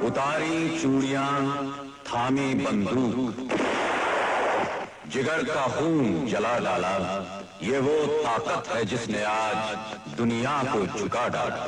उतारी चूड़ियां, थामी बंदूक, जिगर का खून जला डाला। ये वो ताकत है जिसने आज दुनिया को झुका डाला।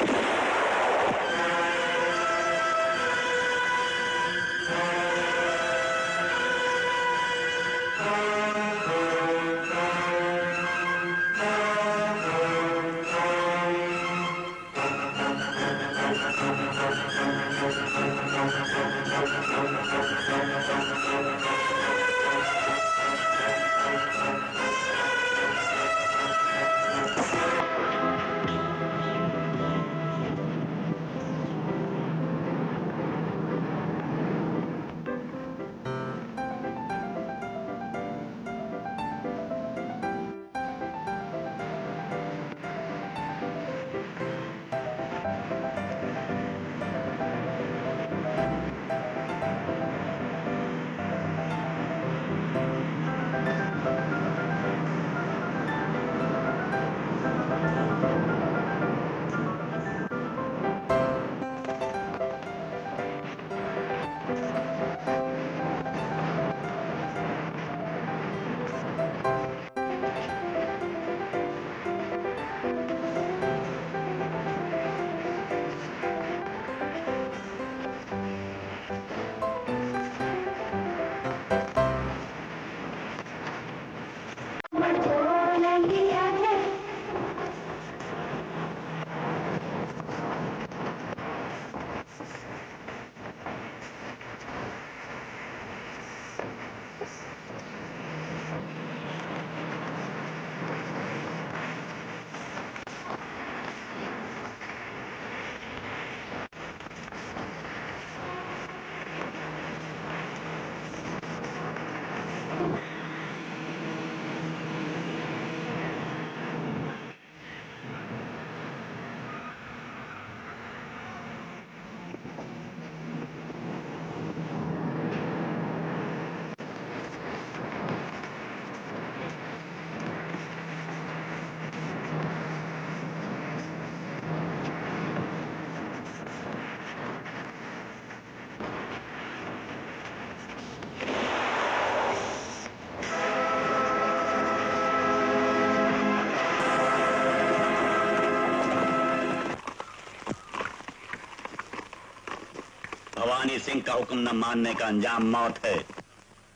भवानी सिंह का हुक्म न मानने का अंजाम मौत है।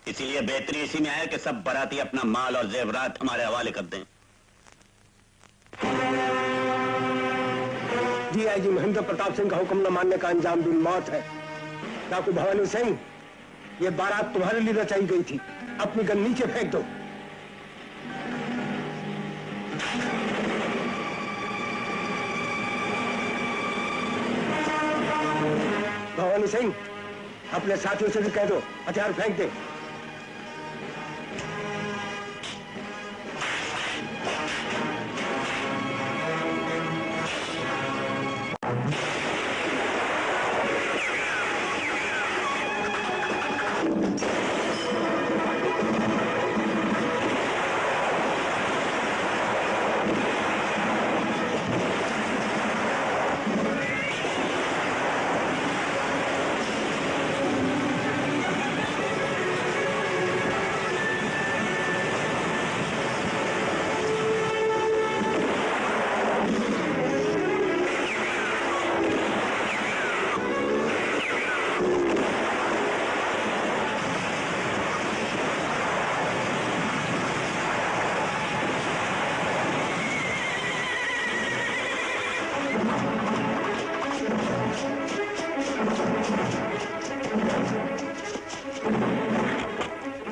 इसीलिए बेहतरी इसी में है कि सब बाराती अपना माल और जेवरात हमारे हवाले कर दें। डीआईजी महेंद्र प्रताप सिंह का हुक्म न मानने का अंजाम भी मौत है। डाकू भवानी सिंह, ये बारात तुम्हारे लिए रचाई गई थी। अपनी गन नीचे फेंक दो। भवानी सिंह, अपने साथियों से भी कह दो हथियार फेंक दे।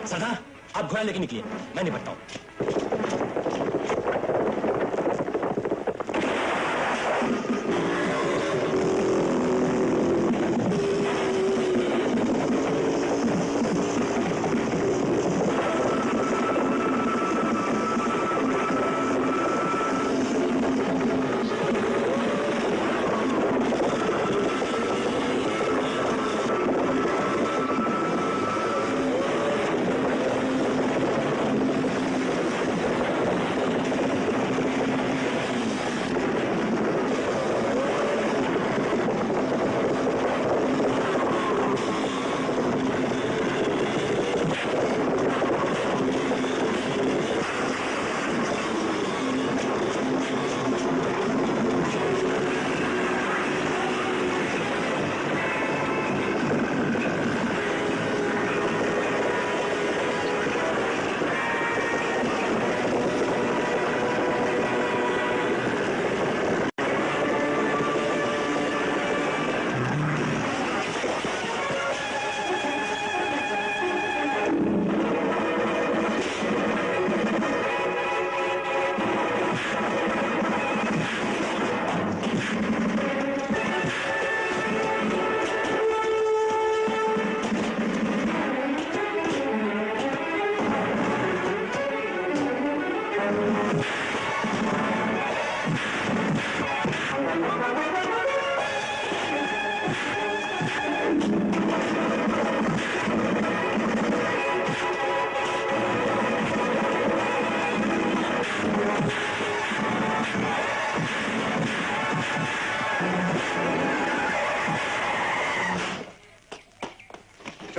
सरदार, आप घोड़ा लेके निकलिए, मैं निपटता हूं।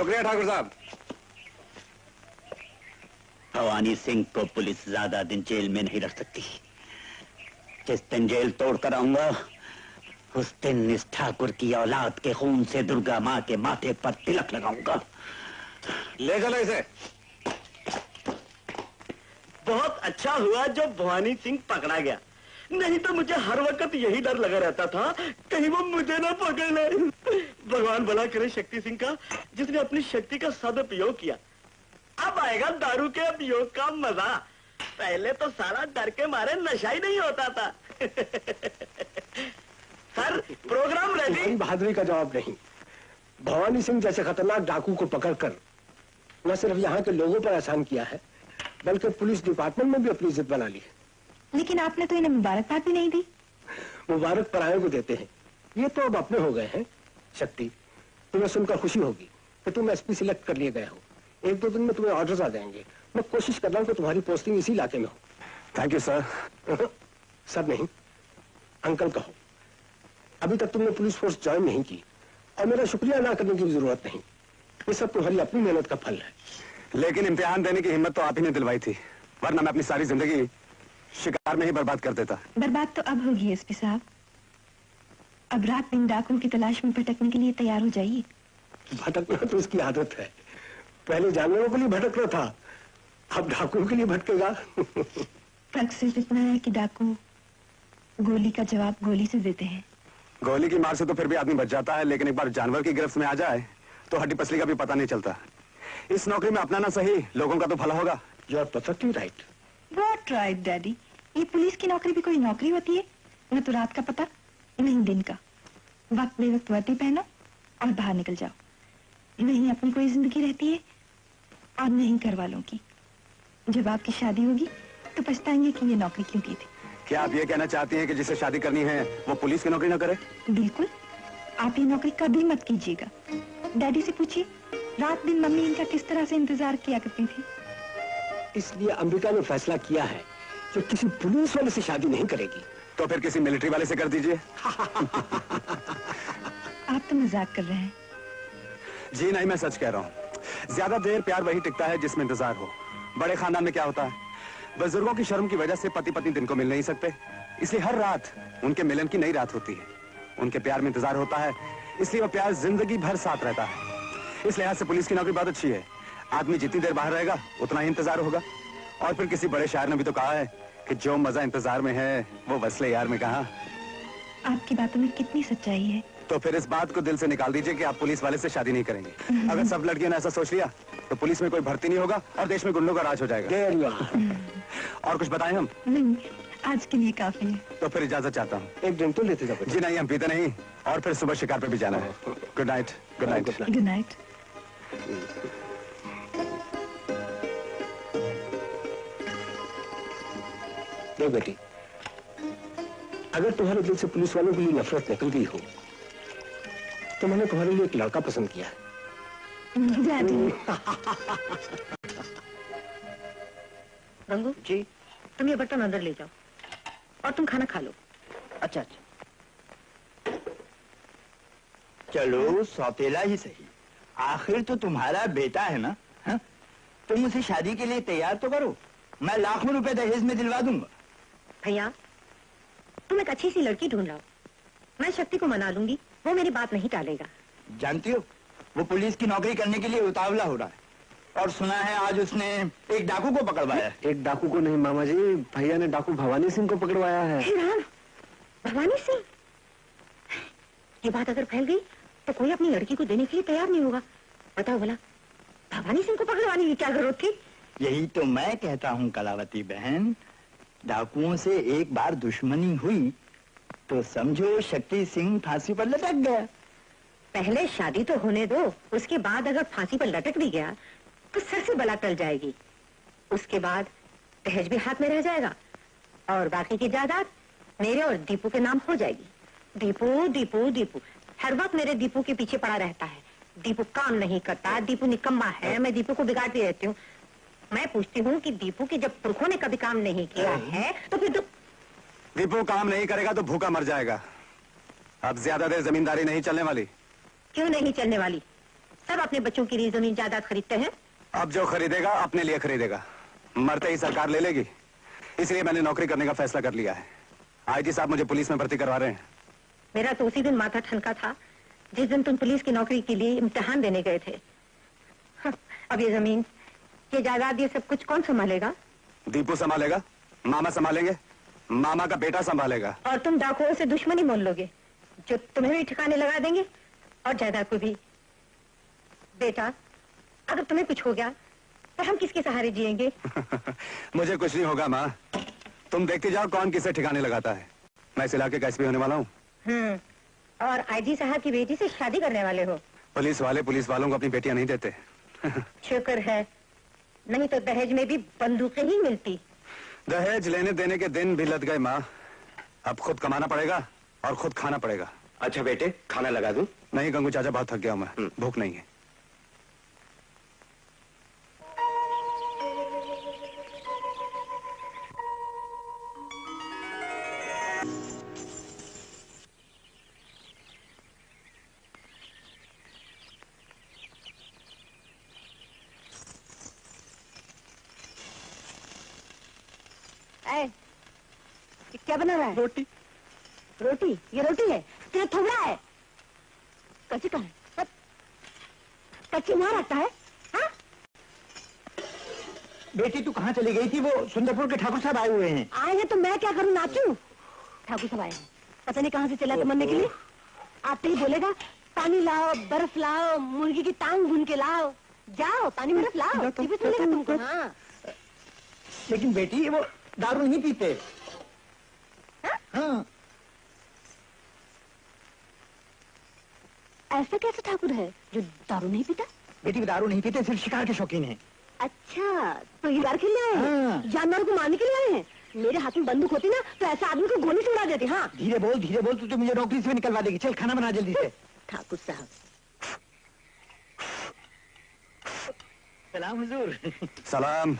शुक्रिया ठाकुर साहब। भवानी सिंह को पुलिस ज्यादा दिन जेल में नहीं रख सकती। जिस दिन जेल तोड़कर आऊंगा उस दिन इस ठाकुर की औलाद के खून से दुर्गा माँ के माथे पर तिलक लगाऊंगा। ले चलो इसे। बहुत अच्छा हुआ जो भवानी सिंह पकड़ा गया, नहीं तो मुझे हर वक्त यही डर लगा रहता था कहीं वो मुझे ना पकड़ ले। भगवान भला करे शक्ति सिंह का, जिसने अपनी शक्ति का सदुपयोग किया। अब आएगा दारू के उपयोग का मजा। पहले तो सारा डर के मारे नशा ही नहीं होता था। Sir programme ready. तुम्हारी बहादुरी का जवाब नहीं। भवानी सिंह जैसे खतरनाक डाकू को पकड़कर न सिर्फ यहाँ के लोगों पर एहसान किया है, बल्कि पुलिस डिपार्टमेंट में भी अपनी इज्जत बना ली है। लेकिन आपने तो इन्हें मुबारकबाद भी नहीं दी। मुबारक पराये को देते हैं, ये तो अब अपने हो गए हैं। शक्ति, तुम्हें सुनकर खुशी होगी कि तुम एसपी सिलेक्ट कर लिए गए हो। 1-2 दिन में तुम्हें ऑर्डर्स आ जाएंगे। मैं कोशिश कर रहा हूँ कि तुम्हारी पोस्टिंग इसी इलाके में हो। Thank you sir. सर नहीं, अंकल कहो। अभी तक तुमने पुलिस फोर्स ज्वाइन नहीं की और मेरा शुक्रिया अदा करने की भी जरूरत नहीं। ये सब तुम्हारी अपनी मेहनत का फल है। लेकिन इम्तिहान देने की हिम्मत तो आप ही ने दिलवाई थी, वरना मैं अपनी सारी जिंदगी शिकार में ही बर्बाद कर देता। बर्बाद तो अब होगी एसपी साहब। अब रात दिन डाकुओं की तलाश में भटकने के लिए तैयार हो जाइए। भटकना तो उसकी आदत है। पहले जानवरों के लिए भटकना था, अब डाकुओं के लिए भटकेगा। फर्क सिर्फ इतना है कि डाकू गोली का जवाब गोली से देते हैं। गोली की मार से तो फिर भी आदमी बच जाता है, लेकिन एक बार जानवर की गिरफ्त में आ जाए तो हड्डी पसली का भी पता नहीं चलता। इस नौकरी में अपना ना सही, लोगों का तो भला होगा। You are perfectly right. What right daddy? ये पुलिस की नौकरी भी कोई नौकरी होती है? न तो रात का पता, नहीं दिन का। वक्त बेवक्त वर्दी पहनो और बाहर निकल जाओ। नहीं अपनी कोई जिंदगी रहती है और नहीं घर वालों की। जब आपकी शादी होगी तो पछताएंगे कि ये नौकरी क्यों की थी। क्या आप ये कहना चाहती हैं कि जिसे शादी करनी है वो पुलिस की नौकरी ना करे? बिल्कुल। आप ये नौकरी कभी मत कीजिएगा। डैडी से पूछिए रात दिन मम्मी इनका किस तरह से इंतजार किया करती थी। इसलिए अंबिका ने फैसला किया है कि किसी पुलिस वाले से शादी नहीं करेगी। तो फिर किसी मिलिट्री वाले से कर दीजिए। आप तो मजाक कर रहे हैं। जी नहीं, मैं सच कह रहा हूँ। ज्यादा देर प्यार वही टिकता है जिसमें इंतजार हो। बड़े खानदान में क्या होता है, बुजुर्गों की शर्म की वजह से पति पत्नी दिन को मिल नहीं सकते, इसलिए हर रात उनके मिलन की नई रात होती है। उनके प्यार में इंतजार होता है, इसलिए वो प्यार जिंदगी भर साथ रहता है। इस लिहाज से पुलिस की नौकरी बहुत अच्छी है। आदमी जितनी देर बाहर रहेगा उतना ही इंतजार होगा। और फिर किसी बड़े शायर ने भी तो कहा है कि जो मजा इंतजार में है वो वसले यार में कहाँ। आपकी बातों में कितनी सच्चाई है। तो फिर इस बात को दिल से निकाल दीजिए कि आप पुलिस वाले से शादी नहीं करेंगे। अगर सब लड़कियों ने ऐसा सोच लिया तो पुलिस में कोई भर्ती नहीं होगा और देश में गुंडों का राज हो जाएगा। और कुछ बताएं हम? नहीं, आज के लिए काफी है। तो फिर इजाजत चाहता हूँ। एक ड्रिंक तो लेते जाओ। जी नहीं, हम पीते नहीं। और फिर सुबह शिकार पे भी जाना है। Good night. Good night. Good night. देख बेटी, अगर तुम्हारे दिल से पुलिस वालों के लिए नफरत निकल गई हो तो मैंने तुम्हारे लिए एक लड़का पसंद किया है। गंगू जी, तुम ये बर्तन अंदर ले जाओ और तुम खाना खा लो। अच्छा अच्छा, चलो सौतेला ही सही, आखिर तो तुम्हारा बेटा है ना। हा? तुम उसे शादी के लिए तैयार तो करो, मैं लाखों रुपए दहेज में दिलवा दूंगा। भैया तुम एक अच्छी सी लड़की ढूंढ लाओ, मैं शक्ति को मना लूंगी, वो मेरी बात नहीं टालेगा। जानती हो वो पुलिस की नौकरी करने के लिए उतावला हो रहा है, और सुना है आज उसने एक डाकू को पकड़वाया है। एक डाकू को नहीं मामा जी, भैया ने डाकू भवानी सिंह को पकड़वाया है। भवानी सिंह? ये बात अगर फैल गई तो कोई अपनी लड़की को देने के लिए तैयार नहीं होगा। बताओ भला भवानी सिंह को पकड़वाने की क्या जरूरत थी? यही तो मैं कहता हूँ कलावती बहन, डाकुओं से एक बार दुश्मनी हुई तो समझो शक्ति सिंह फांसी पर लटक गया। पहले शादी तो होने दो, उसके बाद अगर फांसी पर लटक भी गया तो सर से बला टल जाएगी। उसके बाद दहेज भी हाथ में रह जाएगा और बाकी की जायदाद मेरे और दीपू के नाम हो जाएगी। दीपू दीपू दीपू हर वक्त मेरे दीपू के पीछे पड़ा रहता है। दीपू काम नहीं करता, दीपू निकम्मा है, मैं दीपू को बिगाड़ती रहती हूँ। मैं पूछती हूँ कि दीपू के जब पुरखों ने कभी काम नहीं किया है तो फिर दीपू काम नहीं करेगा तो भूखा मर जाएगा। अब ज्यादा देर जमींदारी नहीं चलने वाली। क्यों नहीं चलने वाली? सब अपने बच्चों के लिए जमीन जायदाद खरीदते हैं। अब जो खरीदेगा अपने लिए खरीदेगा, मरते ही सरकार ले लेगी। इसलिए मैंने नौकरी करने का फैसला कर लिया है। आईजी साहब मुझे पुलिस में भर्ती करवा रहे हैं। मेरा तो उसी दिन माथा ठनका था जिस दिन तुम पुलिस की नौकरी के लिए इम्तिहान देने गए थे। अब ये जमीन, ये जायदाद, ये सब कुछ कौन संभालेगा? दीपू संभालेगा, मामा संभालेंगे, मामा का बेटा संभालेगा। और तुम डाकुओं से दुश्मनी मोल लोगे जो तुम्हें भी ठिकाने लगा देंगे और जायदाद को भी। बेटा, अगर तुम्हें कुछ हो गया तो हम किसके सहारे जिएंगे? मुझे कुछ नहीं होगा माँ, तुम देखते जाओ कौन किसे ठिकाने लगाता है। मैं इस इलाके का एसपी होने वाला हूँ। और आईजी साहब की बेटी से शादी करने वाले हो? पुलिस वाले पुलिस वालों को अपनी बेटियां नहीं देते। शुक्र है, नहीं तो दहेज में भी बंदूकें ही मिलती। दहेज लेने देने के दिन भी लद गए माँ। अब खुद कमाना पड़ेगा और खुद खाना पड़ेगा। अच्छा बेटे, खाना लगा दूं? नहीं गंगू चाचा, बहुत थक गया हूं मैं, भूख नहीं है। क्या बना रहा है? रोटी। रोटी? ये रोटी है? तेरा थोबड़ा है? कच्ची का है? कच्ची वहाँ रखता है? हाँ? बेटी तू कहाँ चली गई थी? वो सुंदरपुर के ठाकुर साहब आए हुए हैं। आए हैं तो मैं क्या करूँ, नाचूं? ठाकुर साहब आए हैं, पता नहीं कहाँ से चला था मरने के लिए। आते ही बोलेगा पानी लाओ, बर्फ लाओ, मुर्गी की टांग भून के लाओ। जाओ पानी बर्फ लाओ, टिफिन मिलेगा तुमको। हाँ। लेकिन बेटी वो दारू नहीं पीते। हाँ। ऐसा कैसा ठाकुर है जो दारू नहीं पीता? बेटी वो दारू नहीं पीते, सिर्फ शिकार के शौकीन हैं। अच्छा, तो ये बार खेलने आए हैं? हाँ। जानवरों को मारने के लिए आए हैं? मेरे हाथ में बंदूक होती ना तो ऐसा आदमी को गोली से उड़ा देते। हाँ, धीरे बोल, तू तो मुझे नौकरी से भी निकलवा देगी। चल खाना बना जल्दी से। ठाकुर साहब। सलाम हुजूर। सलाम।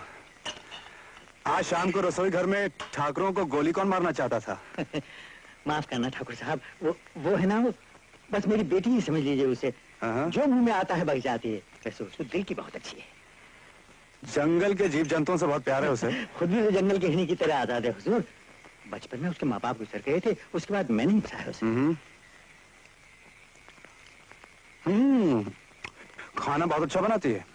आज शाम को रसोई घर में ठाकुरों को गोली कौन मारना चाहता था? माफ करना ठाकुर साहब, वो है ना, वो बस मेरी बेटी ही समझ लीजिए उसे। हाँ। जो मुंह में आता है बग जाती है। वैसे उसको दिल की बहुत अच्छी है। जंगल के जीव जंतुओं से बहुत प्यार है उसे। खुद भी तो जंगल के हिरनी की तरह आजाद है हुजूर। बचपन में उसके माँ बाप गुजर गए थे, उसके बाद मैंने ही बसाया उसे। खाना बहुत अच्छा बनाती है।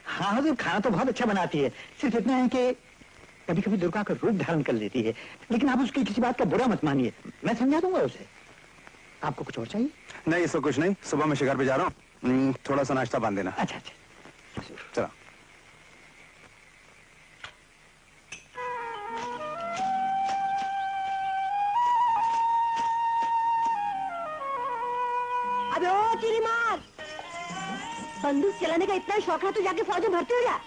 हाँ हुजूर, खाना तो बहुत अच्छा बनाती है। सिर्फ इतना है कि कभी कभी दुर्गा का रूप धारण कर लेती है। लेकिन आप उसकी किसी बात का बुरा मत मानिए, मैं समझा दूंगा उसे। आपको कुछ और चाहिए? नहीं, इसको कुछ नहीं। सुबह मैं शिकार पे जा रहा हूँ, थोड़ा सा नाश्ता बांध देना। अच्छा। चलो। अबे ओ चिरी मार, बंदूक चलाने का इतना शौक है तो जाके फौज में भर्ती हो जा।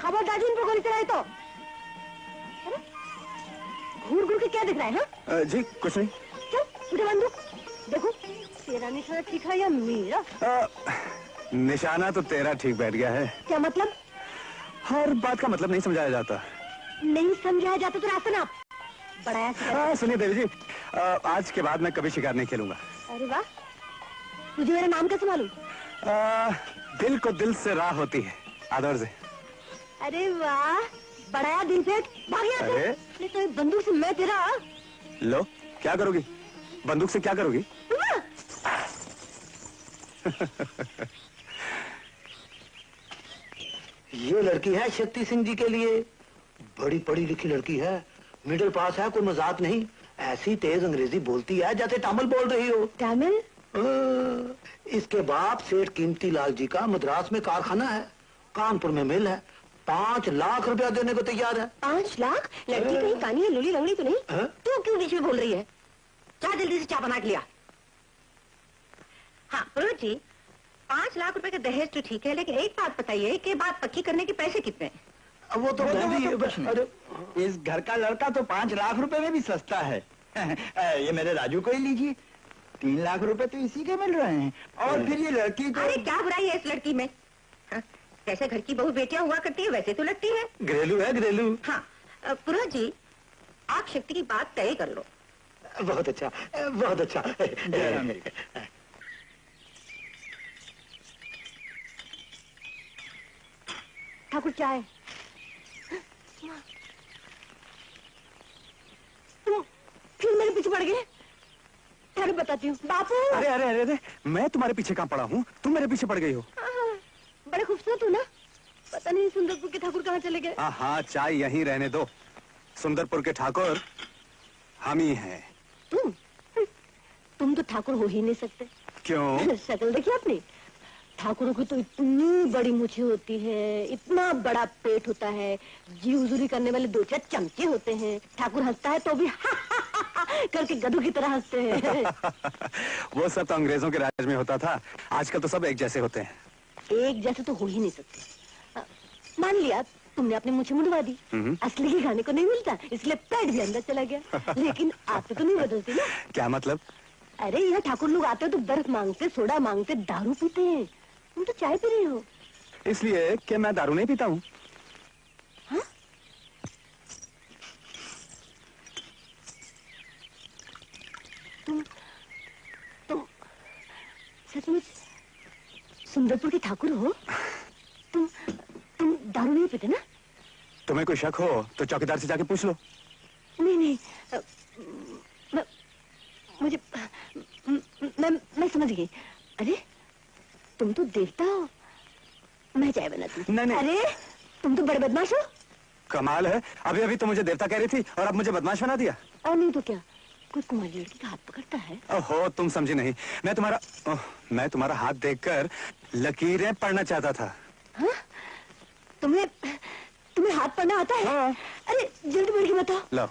खबरदार इन पर गोली चलाए तो। घूर घूर के क्या दिख रहा है? हाँ? जी कुछ नहीं। चल उधर बंदूक देखो, तेरा निशाना ठीक है या मेरा? निशाना तो तेरा ठीक बैठ गया है। क्या मतलब? हर बात का मतलब नहीं समझाया जाता। नहीं समझाया जाता तो रास्ता ना बड़ा। सुनिए देवी जी, आज के बाद मैं कभी शिकार नहीं खेलूंगा। अरे वाह, तुझे मेरा नाम कैसे मालूम? दिल को दिल से राह होती है, आदर से। अरे वाह, बड़ाया दिल से भाग यहाँ से। अरे तो बंदूक से मैं तेरा। लो, क्या करोगी? बंदूक से क्या करोगी? ये लड़की है शक्ति सिंह जी के लिए, बड़ी पढ़ी लिखी लड़की है, मिडिल पास है, कोई मजाक नहीं। ऐसी तेज अंग्रेजी बोलती है जैसे तामिल बोल रही हो। तामिल? इसके बाप सेठ कीमती लाल जी का मद्रास में कारखाना है, कानपुर में मिल है। 5 लाख रुपया देने को तैयार है। 5 लाख? लड़की कहीं कानी है, लूली लंगड़ी तो नहीं? तू क्यों बीच में बोल रही है? जा जल्दी से चाय बना के लिया। हाँ पुरोहित जी, 5 लाख रुपए का दहेज तो ठीक है, लेकिन एक बात बताइए कि बात पक्की करने के पैसे कितने? वो तो अरे इस घर का लड़का तो 5 लाख रुपए में भी सस्ता है। ये मेरे राजू को ही लीजिए, 3 लाख रुपए तो इसी के मिल रहे हैं। और फिर ये लड़की तो... अरे क्या बुराई है इस लड़की में? हाँ, जैसे घर की बहू बेटियां हुआ करती है वैसे तो लगती है। घरेलू है, घरेलू। हाँ पुरोहित जी, आप शक्ति की बात तय कर लो। बहुत अच्छा, बहुत अच्छा। ठाकुर चाय। तुम फिर मेरे पीछे पड़ गए। अरे बताती हूँ बापू। अरे अरे अरे अरे, मैं तुम्हारे पीछे कहाँ पड़ा हूँ? तुम मेरे पीछे पड़ गई हो। बड़े खूबसूरत हो ना। पता नहीं सुंदरपुर के ठाकुर कहाँ चले गए। हाँ, चाय यहीं रहने दो। सुंदरपुर के ठाकुर हम ही हैं। तुम तो ठाकुर हो ही नहीं सकते। क्यों? शक्ल देखी आपने? ठाकुरों की तो इतनी बड़ी मूछें होती है, इतना बड़ा पेट होता है, जी हुजूरी करने वाले 2-4 चमचे होते हैं। ठाकुर हंसता है तो भी करके गधों की तरह हंसते हैं। वो सब तो अंग्रेजों के राज में होता था। आजकल तो सब एक जैसे होते हैं। एक जैसे तो हो ही नहीं सकते। मान लिया तुमने अपनी मूछें मुड़वा दी, असली के खाने को नहीं मिलता, इसलिए पेट भी अंदर चला गया। लेकिन आप तो नहीं बदलती ना। क्या मतलब? अरे यहाँ ठाकुर लोग आते हो तो बर्फ मांगते, सोडा मांगते, दारू पीते हैं। तुम तो चाय पी रहे हो। इसलिए कि मैं दारू नहीं पीता हूँ। हाँ? तुम सचमुच सुंदरपुर के ठाकुर हो? तुम दारू नहीं पीते ना? तुम्हें कोई शक हो तो चौकीदार से जाके पूछ लो। नहीं, मुझे मैं समझ गई। अरे तुम तो देवता हो, मैं चाय बनाती हूँ। नहीं। अरे तुम तो बड़े बदमाश हो। कमाल है, अभी अभी तो मुझे देवता कह रही थी और अब मुझे बदमाश बना दिया। और नहीं तो क्या, कोई कुमारी लड़की का हाथ पकड़ता है। ओहो, तुम समझी नहीं। मैं तुम्हारा हाथ देखकर लकीरें पढ़ना चाहता था। हाँ? तुम्हें हाथ पढ़ना आता है? हाँ। अरे जल्दी पढ़ के बताओ। लो।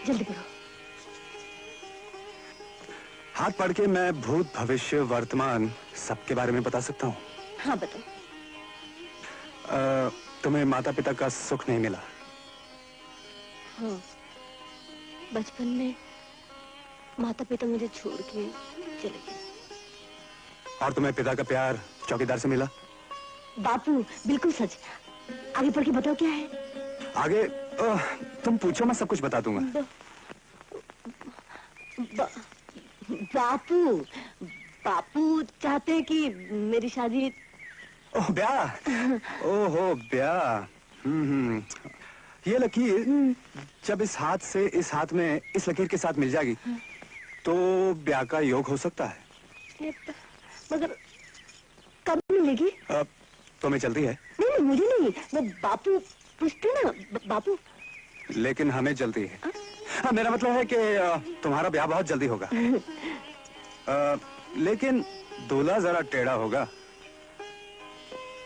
जल्दी पढ़ो। हाथ पढ़ के मैं भूत भविष्य वर्तमान सबके बारे में बता सकता हूँ। हाँ बताओ। तुम्हें माता पिता का सुख नहीं मिला। हाँ, बचपन में माता पिता मुझे छोड़ के चले गए। और तुम्हें पिता का प्यार चौकीदार से मिला? बापू बिल्कुल सच। आगे पढ़ के बताओ क्या है। आगे तुम पूछो, मैं सब कुछ बता दूंगा। बापू चाहते हैं कि मेरी शादी। ओह ब्याह। ओहो ब्याह। ये लकीर जब इस हाथ से इस हाथ में इस लकीर के साथ मिल जाएगी तो ब्याह का योग हो सकता है। मगर कब मिलेगी? तुम्हें जल्दी है? नहीं, मुझे नहीं, वो बापू पूछते ना। बापू लेकिन हमें जल्दी है। हाँ, मेरा मतलब है कि तुम्हारा ब्याह बहुत जल्दी होगा। लेकिन दूल्हा जरा टेढ़ा होगा।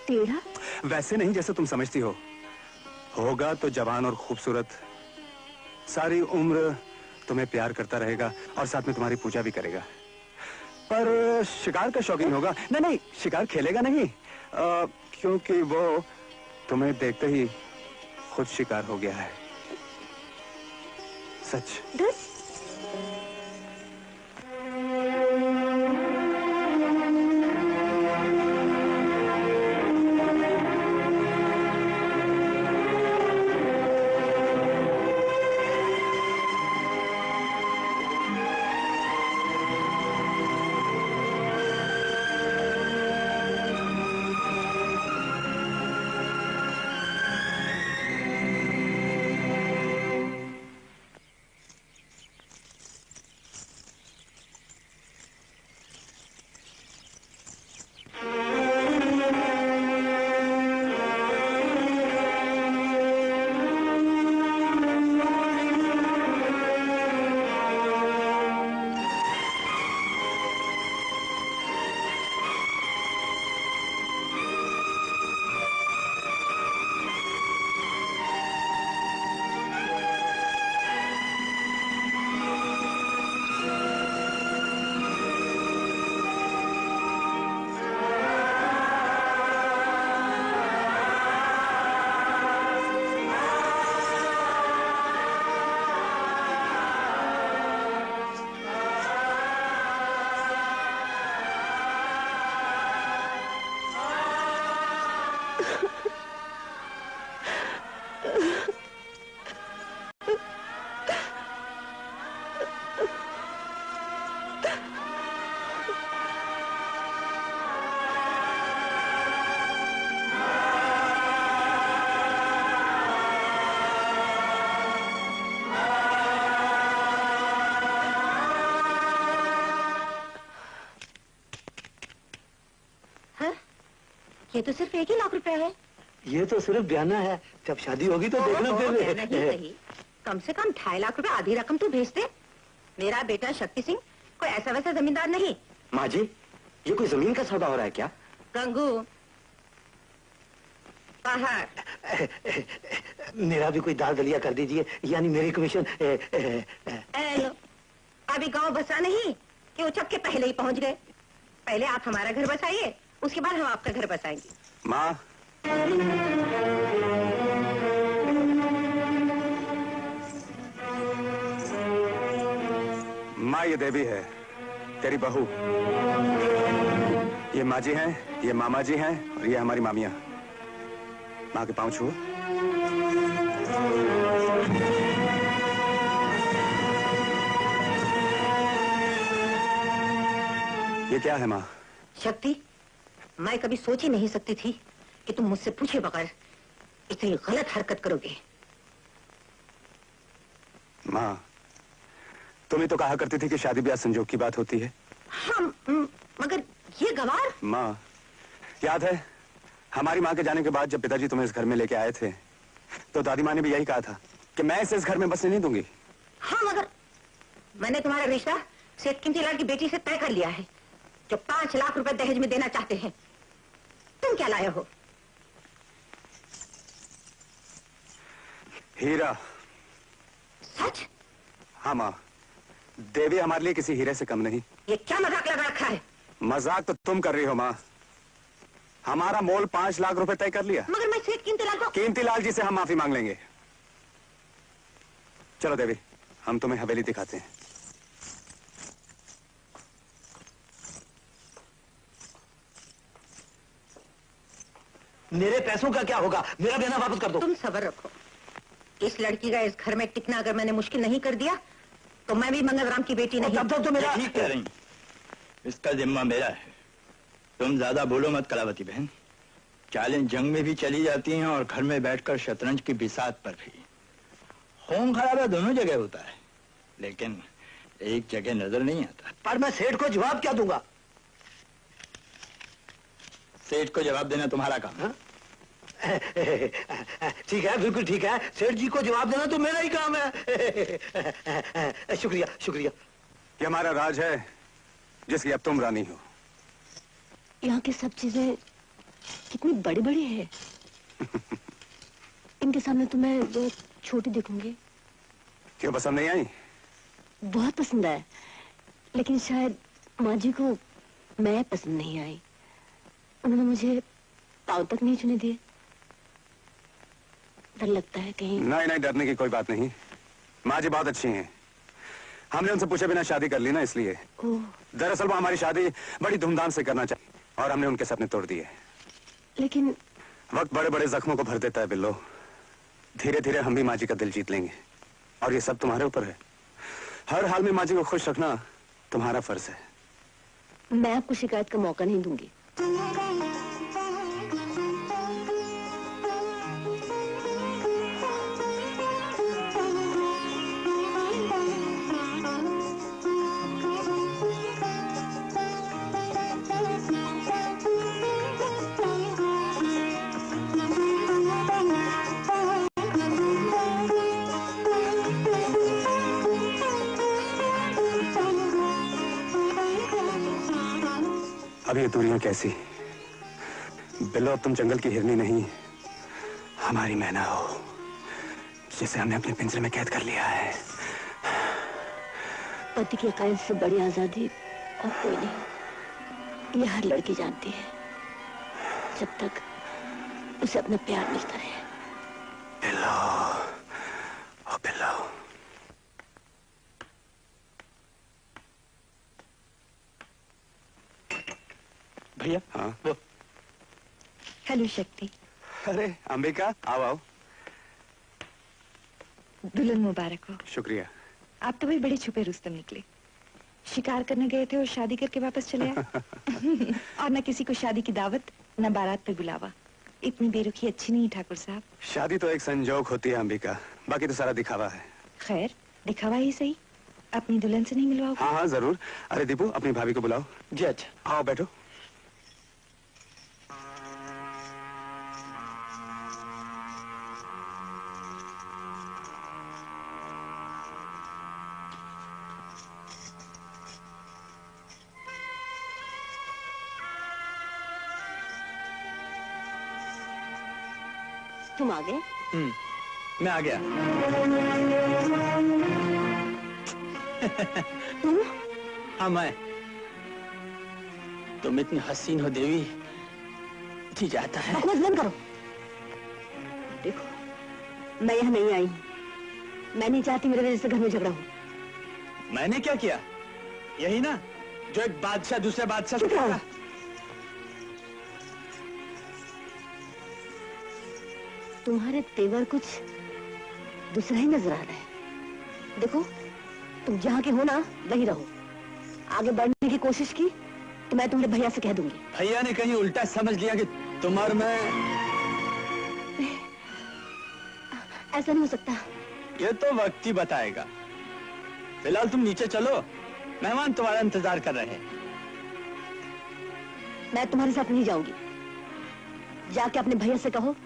टेढ़ा? वैसे नहीं जैसे तुम समझती हो। होगा तो जवान और खूबसूरत, सारी उम्र तुम्हें प्यार करता रहेगा और साथ में तुम्हारी पूजा भी करेगा। पर शिकार का शौकीन होगा। नहीं, शिकार खेलेगा नहीं, क्योंकि वो तुम्हें देखते ही खुद शिकार हो गया है। सच। ये तो सिर्फ 1 ही लाख रुपए है। ये तो सिर्फ बयाना है, जब शादी होगी तो देखना फिर। नहीं सही, कम से कम 2.5 लाख रुपए आधी रकम तो भेज दे। मेरा बेटा शक्ति सिंह कोई ऐसा वैसा जमींदार नहीं। माँ जी, ये कोई जमीन का सौदा हो रहा है क्या? गंगू बाहर। मेरा भी कोई दाल दलिया कर दीजिए, यानी मेरी कमीशन। लो, अभी गांव बसा नहीं कि उचक के पहले ही पहुंच गए। पहले आप हमारा घर बसाइए, उसके बाद हम आपका घर बसाएंगे। माँ, माँ ये देवी है, तेरी बहू। ये माँ जी हैं, ये मामा जी हैं और ये हमारी मामियाँ। माँ के पाँव छुओ। ये क्या है माँ? शक्ति, मैं कभी सोच ही नहीं सकती थी कि तुम मुझसे पूछे बगैर इतनी गलत हरकत करोगे। माँ, तुम ही तो कहा करती थी कि शादी ब्याह संजोग की बात होती है। हाँ, मगर ये गवार। माँ, याद है हमारी माँ के जाने के बाद जब पिताजी तुम्हें इस घर में लेके आए थे तो दादी माँ ने भी यही कहा था कि मैं इसे इस घर में बसने नहीं दूंगी। हाँ, मगर मैंने तुम्हारा रिश्ता सेठ कीमतीलाल की बेटी से तय कर लिया है, जो 5 लाख रुपए दहेज में देना चाहते हैं। तुम क्या लाए हो? हीरा। सच? हाँ माँ, देवी हमारे लिए किसी हीरे से कम नहीं। ये क्या मजाक लगा रखा है? मजाक तो तुम कर रही हो माँ। हमारा मोल 5 लाख रुपए तय कर लिया। मगर मैं सेठ कीमतीलाल को। कीमतीलाल जी से हम माफी मांग लेंगे। चलो देवी, हम तुम्हें हवेली दिखाते हैं। मेरे पैसों का क्या होगा? मेरा बयाना वापस कर दो। तुम सब्र रखो। इस लड़की का इस घर में टिकना अगर मैंने मुश्किल नहीं कर दिया तो मैं भी मंगलराम की बेटी नहीं। तब तक तो मेरा। ठीक कह रही, इसका जिम्मा मेरा है। तुम ज्यादा बोलो मत कलावती बहन। चालें जंग में भी चली जाती हैं और घर में बैठकर शतरंज की बिसात पर भी। खून खराबा दोनों जगह होता है, लेकिन एक जगह नजर नहीं आता। पर मैं सेठ को जवाब क्या दूंगा? सेठ को जवाब देना तुम्हारा काम। हाँ? ठीक है, बिल्कुल ठीक है। सेठ जी को जवाब देना तो मेरा ही काम है। शुक्रिया शुक्रिया। ये हमारा राज है जिसकी अब तुम रानी हो। यहाँ की सब चीजें कितनी बड़ी बड़ी है। इनके सामने तो मैं बहुत छोटी दिखूंगी। क्यों पसंद नहीं आई? बहुत पसंद आया, लेकिन शायद माँ जी को मैं पसंद नहीं आई। उन्होंने मुझे पाँव तक नहीं छूने दिए। डर लगता है कहीं। नहीं नहीं, डरने की कोई बात नहीं। माँ जी बहुत अच्छी हैं। हमने उनसे पूछे बिना शादी कर ली ना, इसलिए। दरअसल वो हमारी शादी बड़ी धूमधाम से करना चाहिए और हमने उनके सपने तोड़ दिए। लेकिन वक्त बड़े बड़े जख्मों को भर देता है बिल्लो। धीरे धीरे हम भी माँ जी का दिल जीत लेंगे और ये सब तुम्हारे ऊपर है। हर हाल में माँ जी को खुश रखना तुम्हारा फर्ज है। मैं आपको शिकायत का मौका नहीं दूंगी। अब ये दूरियां कैसी? बिल्लो, अब तुम जंगल की हिरनी नहीं, हमारी मैना हो, जिसे हमने अपने पिंजरे में कैद कर लिया है। पति के कैद से बड़ी आजादी और कोई नहीं, ये हर लड़की जानती है, जब तक उसे अपना प्यार मिलता रहे। बिल्लो, ओ बिल्लो। भैया। हाँ। वो हेलो शक्ति। अरे अंबिका, आओ आओ। दुल्हन मुबारक हो। शुक्रिया। आप तो भाई बड़े छुपे रुस्तम निकले। शिकार करने गए थे और शादी करके वापस चले आए। और न किसी को शादी की दावत, न बारात पे बुलावा। इतनी बेरुखी अच्छी नहीं ठाकुर साहब। शादी तो एक संजोग होती है अंबिका, बाकी तो सारा दिखावा है। खैर, दिखावा ही सही। अपनी दुल्हन से नहीं मिलवाओगे? हाँ हाँ जरूर। अरे दीपू, अपनी भाभी को बुलाओ। जी अच्छा। आओ बैठो। तुम आ गए? मैं आ गया। तुम? हाँ मैं। तुम इतनी हसीन हो देवी, जी जाता है। बकवास बंद करो। देखो मैं यहाँ नहीं आई हूँ, मैं नहीं चाहती मेरे वजह से घर में झगड़ा हो। मैंने क्या किया? यही ना जो एक बादशाह दूसरे बादशाह चुप रहो। तुम्हारे तेवर कुछ दूसरा ही नजर आ रहा है। देखो तुम जहाँ के हो ना वहीं रहो। आगे बढ़ने की कोशिश की तो मैं तुम्हारे भैया से कह दूंगी। भैया ने कहीं उल्टा समझ लिया कि तुम और मैं। ऐसा नहीं हो सकता। ये तो वक्त ही बताएगा। फिलहाल तुम नीचे चलो, मेहमान तुम्हारा इंतजार कर रहे हैं। मैं तुम्हारे साथ नहीं जाऊंगी। जाके अपने भैया से कहो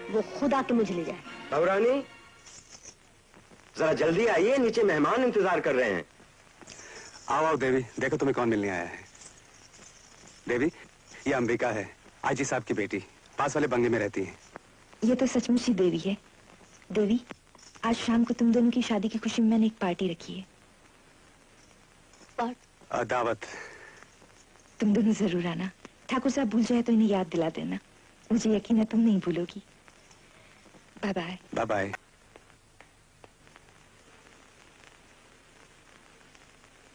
वो खुद आके मुझे ले जाए। बहुरानी जरा जल्दी आइए, नीचे मेहमान इंतजार कर रहे हैं। आओ आओ देवी, देखो तुम्हें कौन मिलने आया है। देवी, ये अंबिका है, आजी साहब की बेटी, पास वाले बंगले में रहती है। ये तो सचमुच ही देवी है। देवी, आज शाम को तुम दोनों की शादी की खुशी में मैंने एक पार्टी रखी है। दावत। तुम दोनों जरूर आना। ठाकुर साहब भूल जाए तो इन्हें याद दिला देना। मुझे यकीन है तुम नहीं भूलोगी। Bye bye. Bye bye.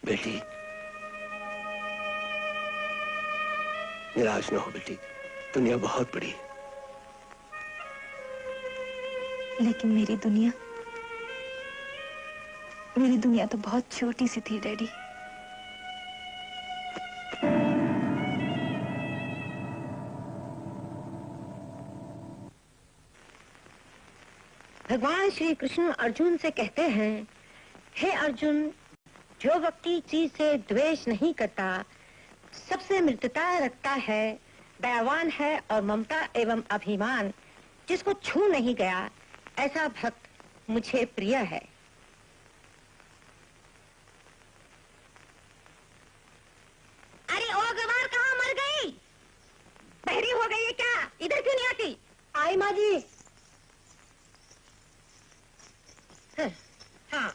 बेटी निराश न हो बेटी, दुनिया बहुत बड़ी है। लेकिन मेरी दुनिया तो बहुत छोटी सी थी डैडी। भगवान श्री कृष्ण अर्जुन से कहते हैं, हे अर्जुन, जो व्यक्ति चीज से द्वेष नहीं करता, सबसे मित्रता रखता है, दयावान है और ममता एवं अभिमान जिसको छू नहीं गया, ऐसा भक्त मुझे प्रिय है। अरे ओ गवार कहाँ मर गई? बहरी हो गई है क्या? इधर क्यों नहीं आती? आई माँ जी। हाँ,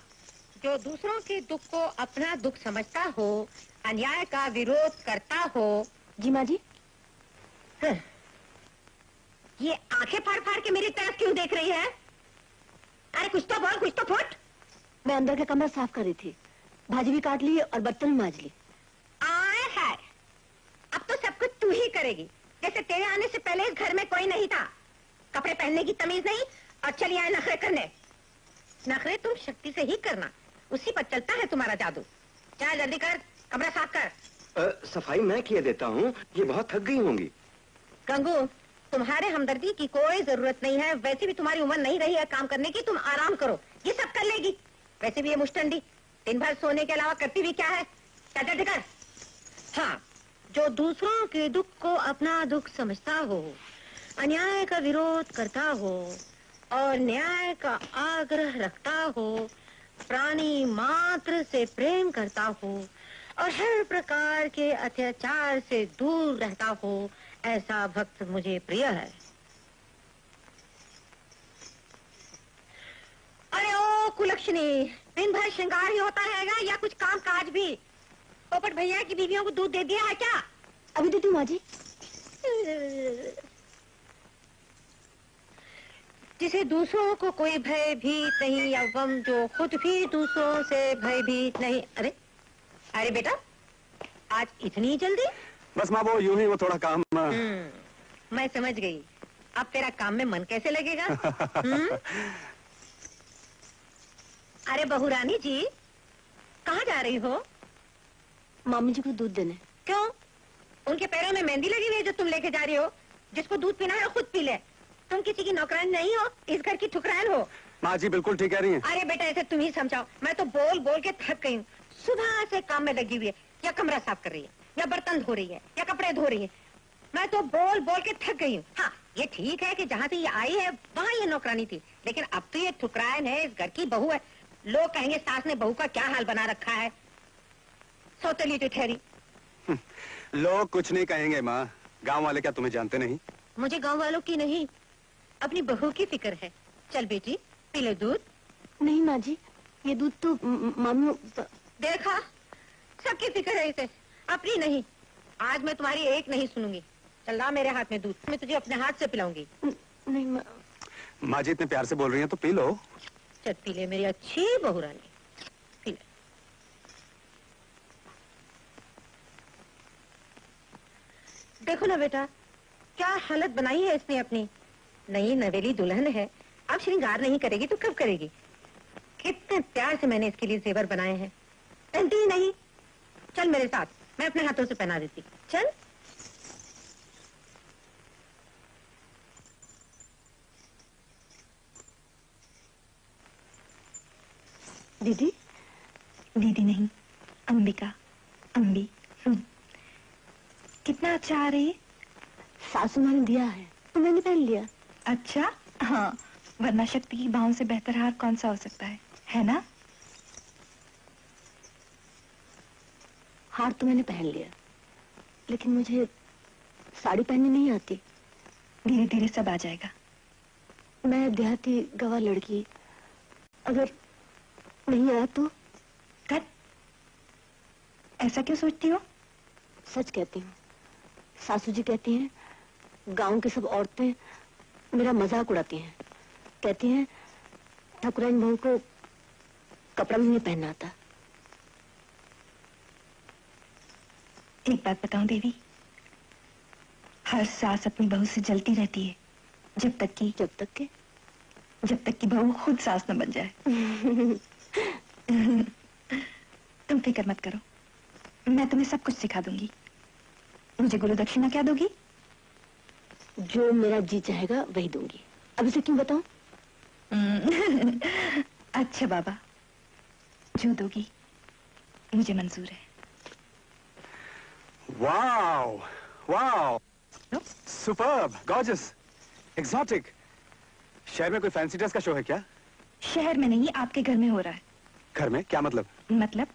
जो दूसरों के दुख को अपना दुख समझता हो, अन्याय का विरोध करता हो। जी माँ जी। ये आंखें फाड़ फाड़ के मेरी तरफ क्यों देख रही है? अरे कुछ तो बोल, कुछ तो फुट। मैं अंदर का कमरा साफ कर रही थी, भाजी भी काट ली और बर्तन भी मांज ली। आए है, अब तो सब कुछ तू ही करेगी, जैसे तेरे आने से पहले इस घर में कोई नहीं था। कपड़े पहनने की तमीज नहीं और चली आए नखरे करने। नखरे तुम शक्ति से ही करना, उसी पर चलता है तुम्हारा जादू। चाहे जल्दी कर, कमरा साफ कर। सफाई मैं किए देता हूँ, ये बहुत थक गई होंगी। गंगू, तुम्हारे हमदर्दी की कोई जरूरत नहीं है। वैसे भी तुम्हारी उम्र नहीं रही है काम करने की, तुम आराम करो, ये सब कर लेगी। वैसे भी ये मुश्तंडी दिन भर सोने के अलावा करती भी क्या है? जल्दी कर। हाँ, जो दूसरों के दुख को अपना दुख समझता हो, अन्याय का विरोध करता हो और न्याय का आग्रह रखता हो, प्राणी मात्र से प्रेम करता हो और हर प्रकार के अत्याचार से दूर रहता हो, ऐसा भक्त मुझे प्रिय है। अरे ओ कुलक्षणी, दिन भर श्रृंगार ही होता रहेगा या कुछ काम काज भी? पोपट भैया की बीवियों को दूध दे दिया है क्या? अभी देती हूँ माँ जी। जिसे दूसरों को कोई भयभीत नहीं या गम, जो खुद भी दूसरों से भयभीत नहीं। अरे अरे बेटा, आज इतनी जल्दी? बस माँ वो यूं ही, वो थोड़ा काम। मैं समझ गई। अब तेरा काम में मन कैसे लगेगा? अरे बहुरानी जी, कहाँ जा रही हो? मामी जी को दूध देने। क्यों? उनके पैरों में मेहंदी लगी हुई है जो तुम लेके जा रही हो? जिसको दूध पीना है खुद पी ले। तुम किसी की नौकरानी नहीं हो, इस घर की ठुकरान हो। माँ जी बिल्कुल ठीक कह रही हैं। अरे बेटा, ऐसे तुम ही समझाओ। मैं तो बोल बोल के थक गई हूँ। सुबह से काम में लगी हुई है, या कमरा साफ कर रही है, या बर्तन धो रही है, या कपड़े धो रही है। मैं तो बोल बोल के थक गई हूँ। हाँ, ये ठीक है कि जहाँ से ये आई है वहाँ ये नौकरानी थी, लेकिन अब तो ये ठुकरान है, इस घर की बहू है। लोग कहेंगे सास ने बहू का क्या हाल बना रखा है। सौतेली तो ठहरी। लोग कुछ नहीं कहेंगे माँ, गांव वाले क्या तुम्हें जानते नहीं? मुझे गांव वालों की नहीं, अपनी बहू की फिक्र है। चल बेटी पी ले दूध। नहीं माँ जी, ये दूध तो मामी। देखा, सबकी फिक्र है इसे, अपनी नहीं। आज मैं तुम्हारी एक नहीं सुनूंगी। चल ला मेरे हाथ में दूध, मैं तुझे अपने हाथ से पिलाऊंगी। नहीं माँ जी इतने प्यार से बोल रही हैं तो पी लो। चल पी ले मेरी अच्छी बहू रानी, पी ले। देखो ना बेटा, क्या हालत बनाई है इसने अपनी। नई नवेली दुल्हन है, अब श्रृंगार नहीं करेगी तो कब करेगी। कितने प्यार से मैंने इसके लिए जेवर बनाए हैं, पहनती ही नहीं। चल मेरे साथ, मैं अपने हाथों से पहना देती। चल। दीदी? दीदी नहीं, अंबिका, अम्बी। कितना अच्छा आ रही है। सासू माँ ने दिया है तो मैंने पहन लिया। अच्छा, हाँ, वरना शक्ति की बाहों से बेहतर हार कौन सा हो सकता है ना? हार तो मैंने पहन लिया, लेकिन मुझे साड़ी पहननी नहीं आती। धीरे धीरे सब आ जाएगा। मैं देहाती गवार लड़की, अगर नहीं आया तो? कर। ऐसा क्यों सोचती हो? सच कहती हूँ। सासू जी कहती हैं गांव की सब औरतें मेरा मजाक उड़ाती हैं। कहती हैं ठाकुराइन बहू को कपड़ा भी नहीं पहनना आता। एक बात बताऊं देवी, हर सास अपनी बहू से जलती रहती है जब तक कि बहू खुद सास न बन जाए। तुम फिक्र मत करो, मैं तुम्हें सब कुछ सिखा दूंगी। मुझे गुरु दक्षिणा क्या दोगी? जो मेरा जी चाहेगा वही दूंगी। अब इसे क्यों बताऊं? अच्छा बाबा, जो दोगी मुझे मंजूर है। Wow, wow, superb, gorgeous, exotic. शहर में कोई फैंसी ड्रेस का शो है क्या? शहर में नहीं, आपके घर में हो रहा है। घर में? क्या मतलब? मतलब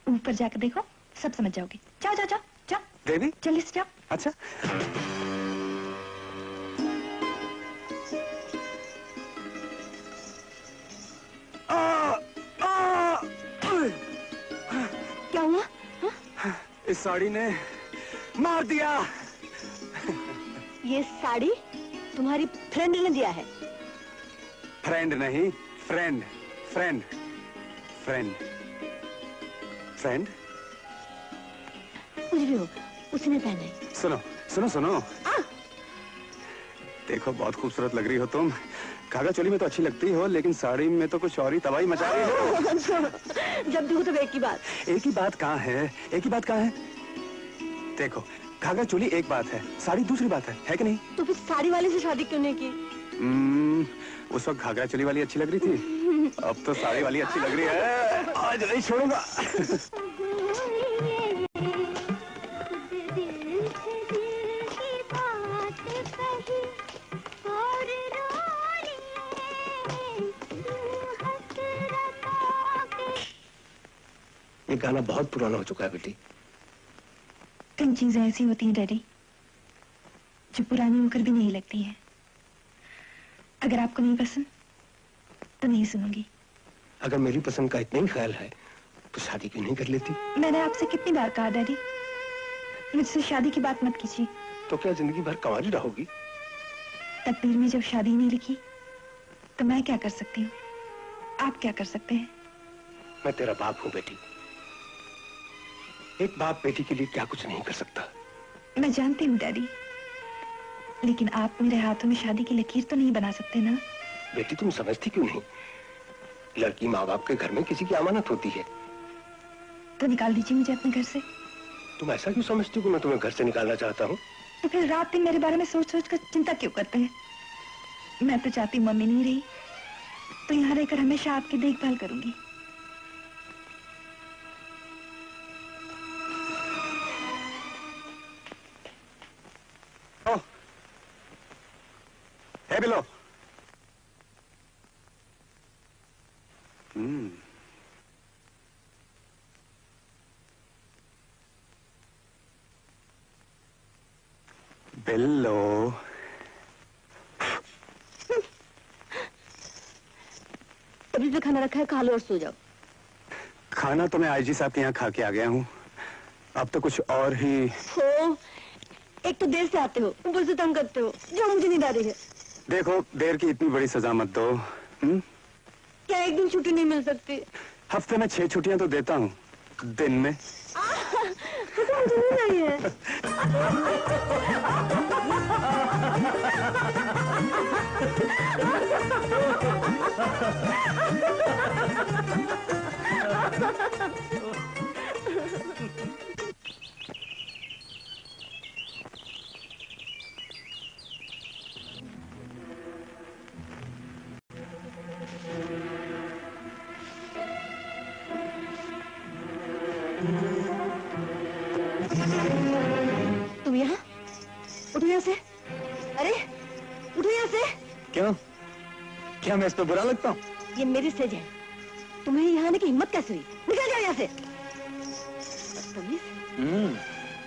ऊपर जाकर देखो, सब समझ जाओगे। जाओ जाओ जाओ जाओ। देवी? जल्दी से जाओ। अच्छा। क्या हुआ? इस साड़ी ने मार दिया। ये साड़ी तुम्हारी फ्रेंड ने दिया है। फ्रेंड नहीं, फ्रेंड, फ्रेंड, फ्रेंड, फ्रेंड। कुछ भी हो, उसने पहना है। सुनो सुनो सुनो, देखो बहुत खूबसूरत लग रही हो तुम। घाघरा चोली में तो अच्छी लगती हो, लेकिन साड़ी में तो कुछ और ही तबाही मचा रही हो। जब देखो तब एक ही बात। एक ही बात कहाँ है? एक ही बात कहाँ है? देखो, घाघरा चोली एक बात है, साड़ी दूसरी बात है कि नहीं? तो फिर साड़ी वाले से शादी क्यों नहीं की? उस वक्त घाघरा चोली वाली अच्छी लग रही थी, अब तो साड़ी वाली अच्छी लग रही है। आज नहीं छोड़ूंगा। ये गाना बहुत पुराना हो चुका है बेटी। कई चीजें ऐसी होती हैं डैडी, जो पुरानी होकर भी नहीं लगती हैं। अगर आपको नहीं पसंद तो नहीं सुनूंगी। अगर मेरी पसंद का इतना ही ख्याल है तो शादी क्यों नहीं कर लेती? मैंने आपसे कितनी बार कहा डैडी, मुझसे शादी की बात मत कीजिए। तो क्या जिंदगी भर कंवारी रहोगी? तकदीर में जब शादी नहीं लिखी तो मैं क्या कर सकती हूँ? आप क्या कर सकते हैं? मैं तेरा बाप हूँ बेटी। एक बाप बेटी के लिए क्या कुछ नहीं कर सकता। मैं जानती हूँ डैडी, लेकिन आप मेरे हाथों में शादी की लकीर तो नहीं बना सकते ना। बेटी तुम समझती क्यों नहीं? लड़की माँ बाप के घर में किसी की अमानत होती है। तो निकाल दीजिए मुझे अपने घर से। तुम ऐसा क्यों समझती हो कि मैं तुम्हें घर से निकालना चाहता हूँ? तो फिर रात दिन मेरे बारे में सोच सोच कर चिंता क्यों करते हैं? मैं तो चाहती मम्मी नहीं रही तो यहाँ रहकर हमेशा आपकी देखभाल करूंगी। है बिलो। बिल्लो, तभी पे खाना रखा है, खा लो और सो जाओ। खाना तो मैं आईजी साहब के यहाँ खा के आ गया हूँ, अब तो कुछ और ही। हो, एक तो देर से आते हो, ऊपर से तंग करते हो, जो मुझे नींद आ रही है। देखो, देर की इतनी बड़ी सजा मत दो। क्या एक दिन छुट्टी नहीं मिल सकती? हफ्ते में 6 छुट्टियां तो देता हूँ, दिन में। तो मुझे नींद आ रही है। तुम यहाँ? उठो यहाँ से। अरे उठो यहाँ से। क्यों? क्या मैं इस पे बुरा लगता हूँ? ये मेरी स्टेज है, तुम्हें यहाँ आने की हिम्मत कैसे हुई? निकल जाओ यहाँ से। बदतमीज।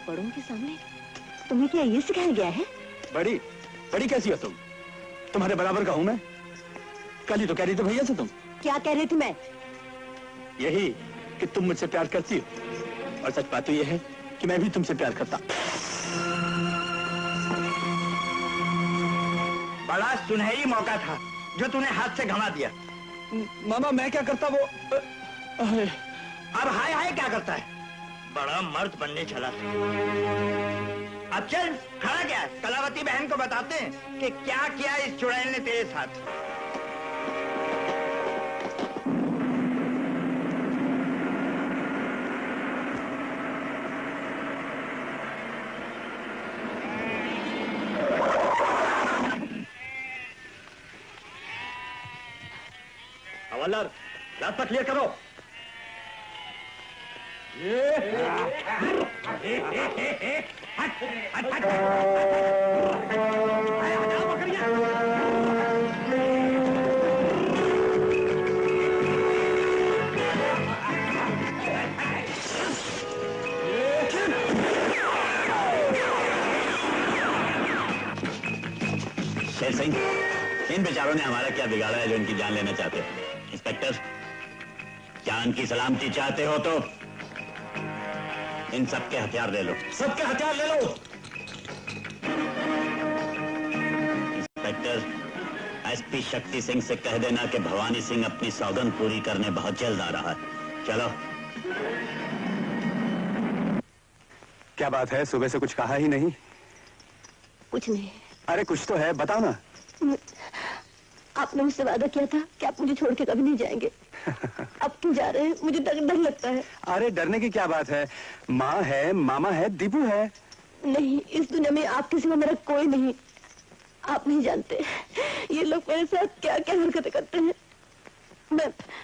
बड़ों के सामने तुम्हें क्या ये सिखाया गया है? बड़ी बड़ी कैसी हो तुम? तुम्हारे बराबर का हूँ मैं। कल ही तो कह रही थी भैया से तुम। क्या कह रही थी मैं? यही कि तुम मुझसे प्यार करती हो, और सच बात तो ये है कि मैं भी तुमसे प्यार करता। बड़ा सुनहरी मौका था जो तूने हाथ से गंवा दिया। मामा मैं क्या करता वो? अब हाय हाय क्या करता है? बड़ा मर्द बनने चला। अब चल खड़ा क्या, कलावती बहन को बताते हैं कि क्या किया इस चुड़ैल ने तेरे साथ। हवलदार, रास्ता क्लियर करो। शेर सिंह, इन बेचारों ने हमारा क्या बिगाड़ा है जो इनकी जान लेना चाहते हो? इंस्पेक्टर, जान की सलामती चाहते हो तो इन सबके हथियार ले लो। सबके हथियार ले लो। इंस्पेक्टर, एसपी शक्ति सिंह से कह देना कि भवानी सिंह अपनी सौगंध पूरी करने बहुत जल्द आ रहा है। चलो। क्या बात है, सुबह से कुछ कहा ही नहीं? कुछ नहीं। अरे कुछ तो है, बताओ ना। आपने मुझसे वादा किया था कि आप मुझे छोड़ के कभी नहीं जाएंगे। अब क्यों जा रहे हैं? मुझे डर लगता है। अरे डरने की क्या बात है, माँ है, मामा है, दीपू है। नहीं, इस दुनिया में आपके सिवा मेरा कोई नहीं। आप नहीं जानते ये लोग मेरे साथ क्या क्या हरकतें करते हैं।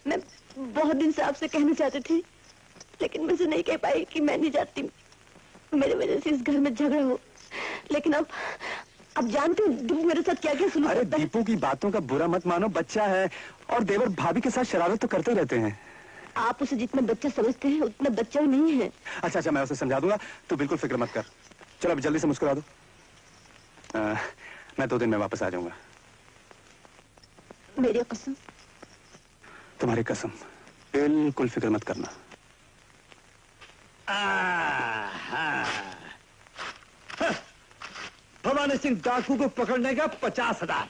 मैं बहुत दिन से आपसे कहना चाहती थी, लेकिन मुझसे नहीं कह पाई कि मैं नहीं जाती। मेरे वजह से इस घर में झगड़ा हो, लेकिन अब जानते हो दीपू मेरे साथ क्या क्या सुलूक करता है। अरे दीपू की बातों का बुरा मत मानो, बच्चा है, और देवर भाभी के साथ शरारत तो करते रहते हैं। आप उसे जितना बच्चा समझते हैं उतना बच्चा वो नहीं है। अच्छा, मैं उसे समझा दूंगा, तू बिल्कुल फिक्र मत कर। चलो अब जल्दी से मुस्कुरा दो। मैं 2 दिन में वापस आ जाऊंगा। मेरी कसम। तुम्हारी कसम, बिल्कुल फिक्र मत करना। भवानी सिंह डाकू को पकड़ने का 50,000।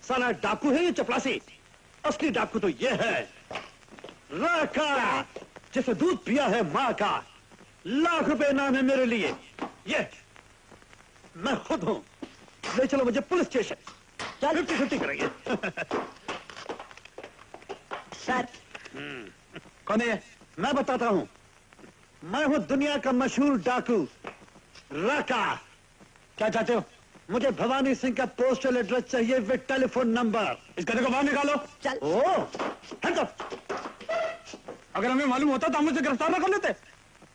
साला डाकू है ये चपरासी। असली डाकू तो ये है राका, जिसे दूध पिया है माँ का। लाख रुपए इनाम है मेरे लिए। ये मैं खुद हूं। ले चलो मुझे पुलिस स्टेशन। 50-50 करेंगे। सर। कौन है? मैं बताता हूं। मैं हूं दुनिया का मशहूर डाकू राका। क्या चाहते हो? मुझे भवानी सिंह का पोस्टल एड्रेस चाहिए विद टेलीफोन नंबर। इस गधे को बाहर निकालो। चल। Hands up. अगर हमें मालूम होता तो हम उसे गिरफ्तार न कर लेते।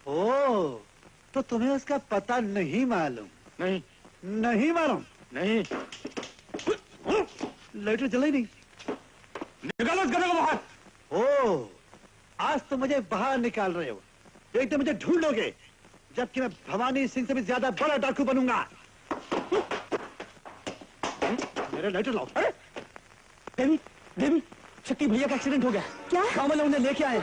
ओ, तो तुम्हें उसका पता नहीं मालूम? नहीं मालूम? नहीं। लाइटर जला ही नहीं। निकालो इस गधे को बाहर। ओ, आज तो मुझे बाहर निकाल रहे हो। एक दिन मुझे ढूंढोगे जबकि मैं भवानी सिंह से भी ज्यादा बड़ा डाकू बनूंगा। मेरे लाइटर लाओ। अरे देवी, शक्ति भैया का एक्सीडेंट हो गया। क्या? गांव वाले उन्हें लेके आए।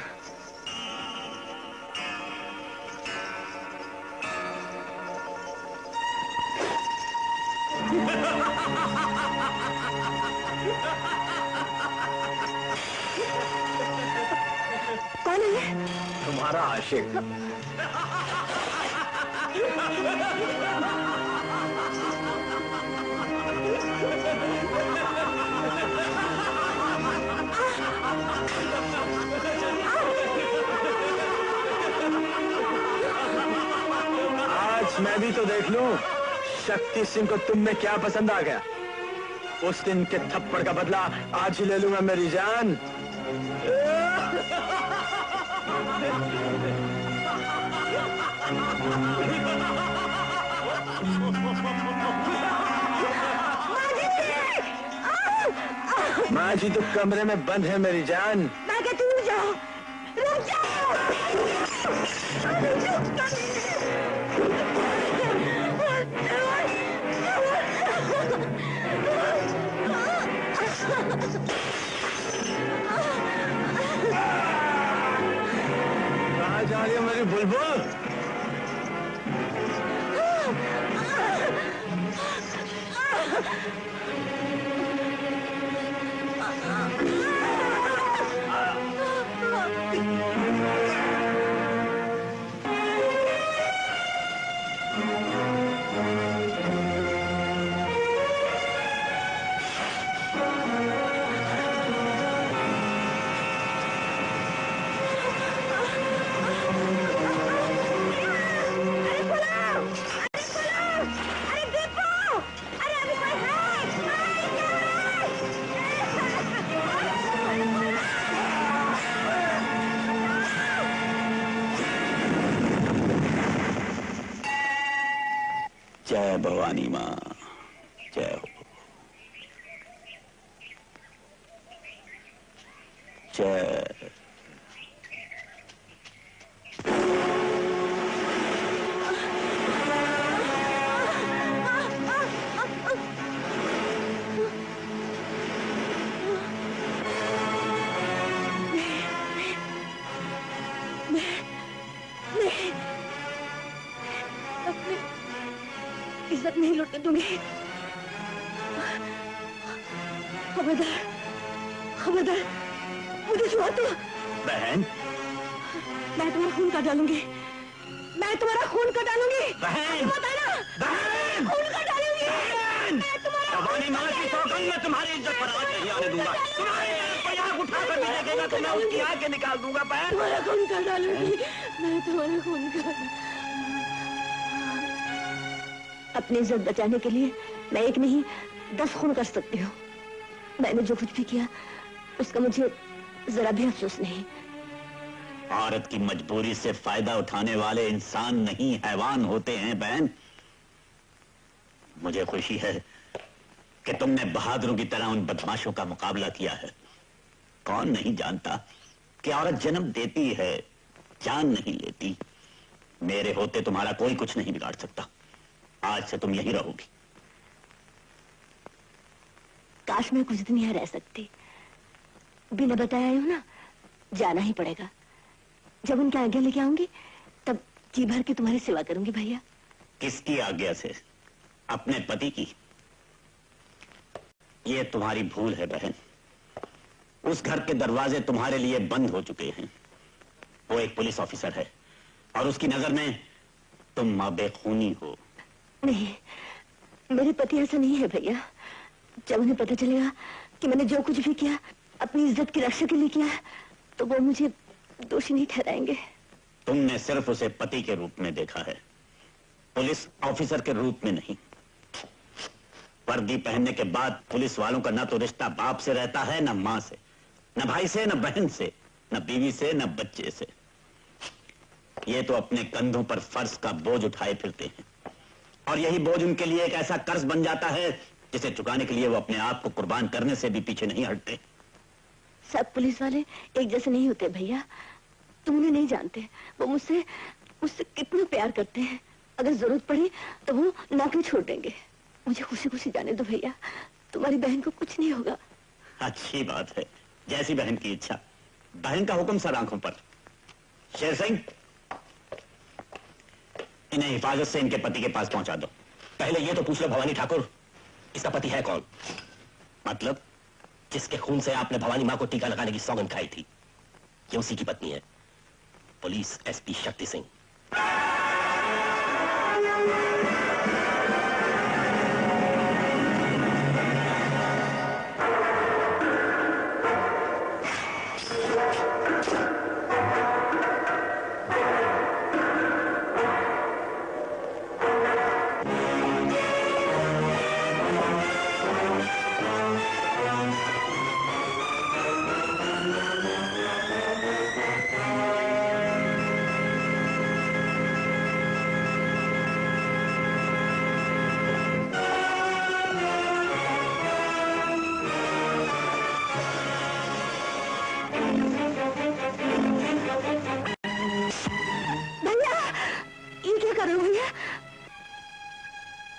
कौन है? तुम्हारा आशिक। आज मैं भी तो देख लूं शक्ति सिंह को तुम में क्या पसंद आ गया। उस दिन के थप्पड़ का बदला आज ही ले लूंगा मेरी जान। माँ जी तो कमरे में बंद है मेरी जान। मैं कहती हूँ जाओ, रुक जाओ। कहाँ जा रही है मेरी बुलबुल? जय भवानी माँ, जय हो। जय। इज्जत नहीं लौटने दूंगी। खबरदार, खबरदार, मुझे छुआ तो बहन, मैं तुम्हारा खून कर डालूंगी। मैं तुम्हारा खून कर डालूंगी। बहन, बहन, खून कर डालूंगी। भवानी माँ की सौगंध में तुम्हारी इज्जत पर आँच नहीं आने दूंगा। तुम्हारे कोई आँख उठा कर भी देखेगा तो मैं उसकी आँखें निकाल दूंगा। बहन, तुम्हारा खून कर डालूंगी। मैं तुम्हारा खून कर। अपनी इज्जत बचाने के लिए मैं एक नहीं 10 खून कर सकती हूँ। मैंने जो कुछ भी किया उसका मुझे जरा भी अफसोस नहीं। औरत की मजबूरी से फायदा उठाने वाले इंसान नहीं हैवान होते हैं बहन। मुझे खुशी है कि तुमने बहादुरों की तरह उन बदमाशों का मुकाबला किया है। कौन नहीं जानता कि औरत जन्म देती है, जान नहीं लेती। मेरे होते तुम्हारा कोई कुछ नहीं बिगाड़ सकता। आज से तुम यहीं रहोगी। काश मैं कुछ दिन यहाँ रह सकती। बिना बताया हूं ना, जाना ही पड़ेगा। जब उनकी आज्ञा लेके आऊंगी तब जी भर के तुम्हारी सेवा करूंगी भैया। किसकी आज्ञा से? अपने पति की। ये तुम्हारी भूल है बहन। उस घर के दरवाजे तुम्हारे लिए बंद हो चुके हैं। वो एक पुलिस ऑफिसर है और उसकी नजर में तुम मां बेखूनी हो। नहीं, मेरे पति ऐसा नहीं है भैया। जब उन्हें पता चलेगा कि मैंने जो कुछ भी किया अपनी इज्जत की रक्षा के लिए किया तो वो मुझे दोषी नहीं ठहराएंगे। तुमने सिर्फ उसे पति के रूप में देखा है, पुलिस ऑफिसर के रूप में नहीं। वर्दी पहनने के बाद पुलिस वालों का न तो रिश्ता बाप से रहता है, न मां से, न भाई से, न बहन से, न बीवी से, न बच्चे से। ये तो अपने कंधों पर फर्ज का बोझ उठाए फिरते हैं और यही बोझ उनके लिए एक ऐसा कर्ज बन जाता है जिसे चुकाने के लिए वो अपने आप को कुर्बान करने से भी पीछे नहीं हटते। सब पुलिस वाले एक जैसे नहीं होते भैया। तुम उन्हें नहीं जानते। वो मुझसे कितना प्यार करते हैं। अगर जरूरत पड़ी तो वो नौकरी छोड़ देंगे। मुझे खुशी खुशी जाने दो भैया। तुम्हारी बहन को कुछ नहीं होगा। अच्छी बात है, जैसी बहन की इच्छा। बहन का हुक्म सर आंखों पर। शेर सिंह, इन्हें हिफाजत से इनके पति के पास पहुंचा दो। पहले ये तो पूछ लो भवानी ठाकुर, इसका पति है कौन? मतलब? जिसके खून से आपने भवानी मां को टीका लगाने की सौगंध खाई थी, ये उसी की पत्नी है, पुलिस एसपी शक्ति सिंह।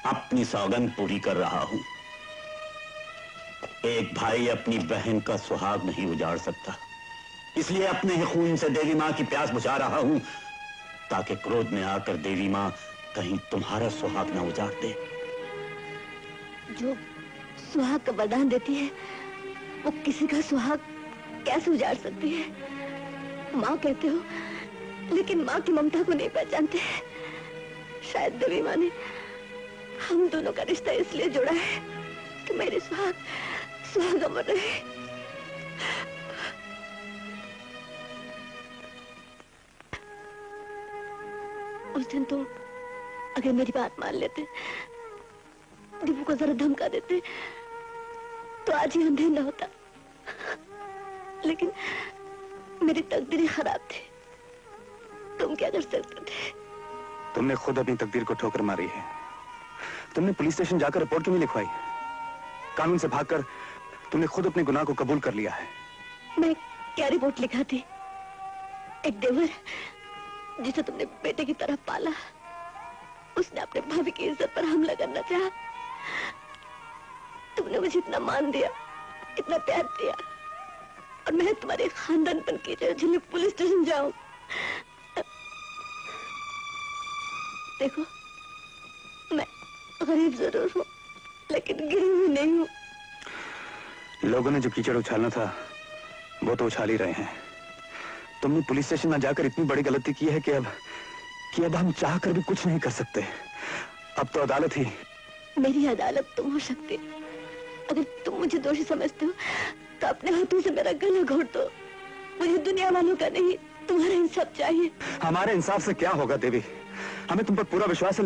अपनी सौगंध पूरी कर रहा हूं। एक भाई अपनी बहन का सुहाग नहीं उजाड़ सकता, इसलिए अपने ही खून से देवी मां की प्यास बुझा रहा हूं, ताकि क्रोध में आकर देवी मां कहीं तुम्हारा सुहाग न उजाड़ दे। जो सुहाग का वरदान देती है, वो किसी का सुहाग कैसे उजाड़ सकती है? माँ कहते हो, लेकिन माँ की ममता को नहीं पहचानते। शायद देवी माँ ने हम दोनों का रिश्ता इसलिए जोड़ा है कि मेरे सुहाग अमर रहे। उस दिन तुम अगर मेरी बात मान लेते, दीपू को जरा धमका देते, तो आज ही अंधेर न होता। लेकिन मेरी तकदीर खराब थी, तुम क्या कर सकते थे? तुमने खुद अपनी तकदीर को ठोकर मारी है। तुमने पुलिस स्टेशन जाकर रिपोर्ट क्यों नहीं लिखवाई? कानून से भागकर तुमने खुद अपने गुनाह को कबूल कर लिया है। मैं क्या रिपोर्ट लिखा थी? एक देवर जिसे तुमने बेटे की तरह पाला, उसने अपने भाभी की इज्जत पर हमला करना चाहा। तुमने मुझे इतना मान दिया, इतना प्यार दिया, और मैं तुम्हारे खानदानपन की झिल्ली पुलिस स्टेशन जाऊं। देखो, मैं गरीब जरूर हूँ, लेकिन गिरी हुई नहीं हूँ। लोगों ने जो कीचड़ उछालना था, वो तो उछाल ही रहे हैं। तुमने पुलिस स्टेशन न जाकर इतनी बड़ी गलती की है कि अब हम चाह कर भी कुछ नहीं कर सकते। अब तो अदालत ही। मेरी अदालत तुम हो सकती। अगर तुम मुझे दोषी समझते हो, तो अपने हाथों से मेरा गला घोट दो। मुझे दुनिया वालों का नहीं, तुम्हारा इंसाफ चाहिए। हमारे इंसाफ से क्या होगा देवी? हमें तुम पर पूरा विश्वास है,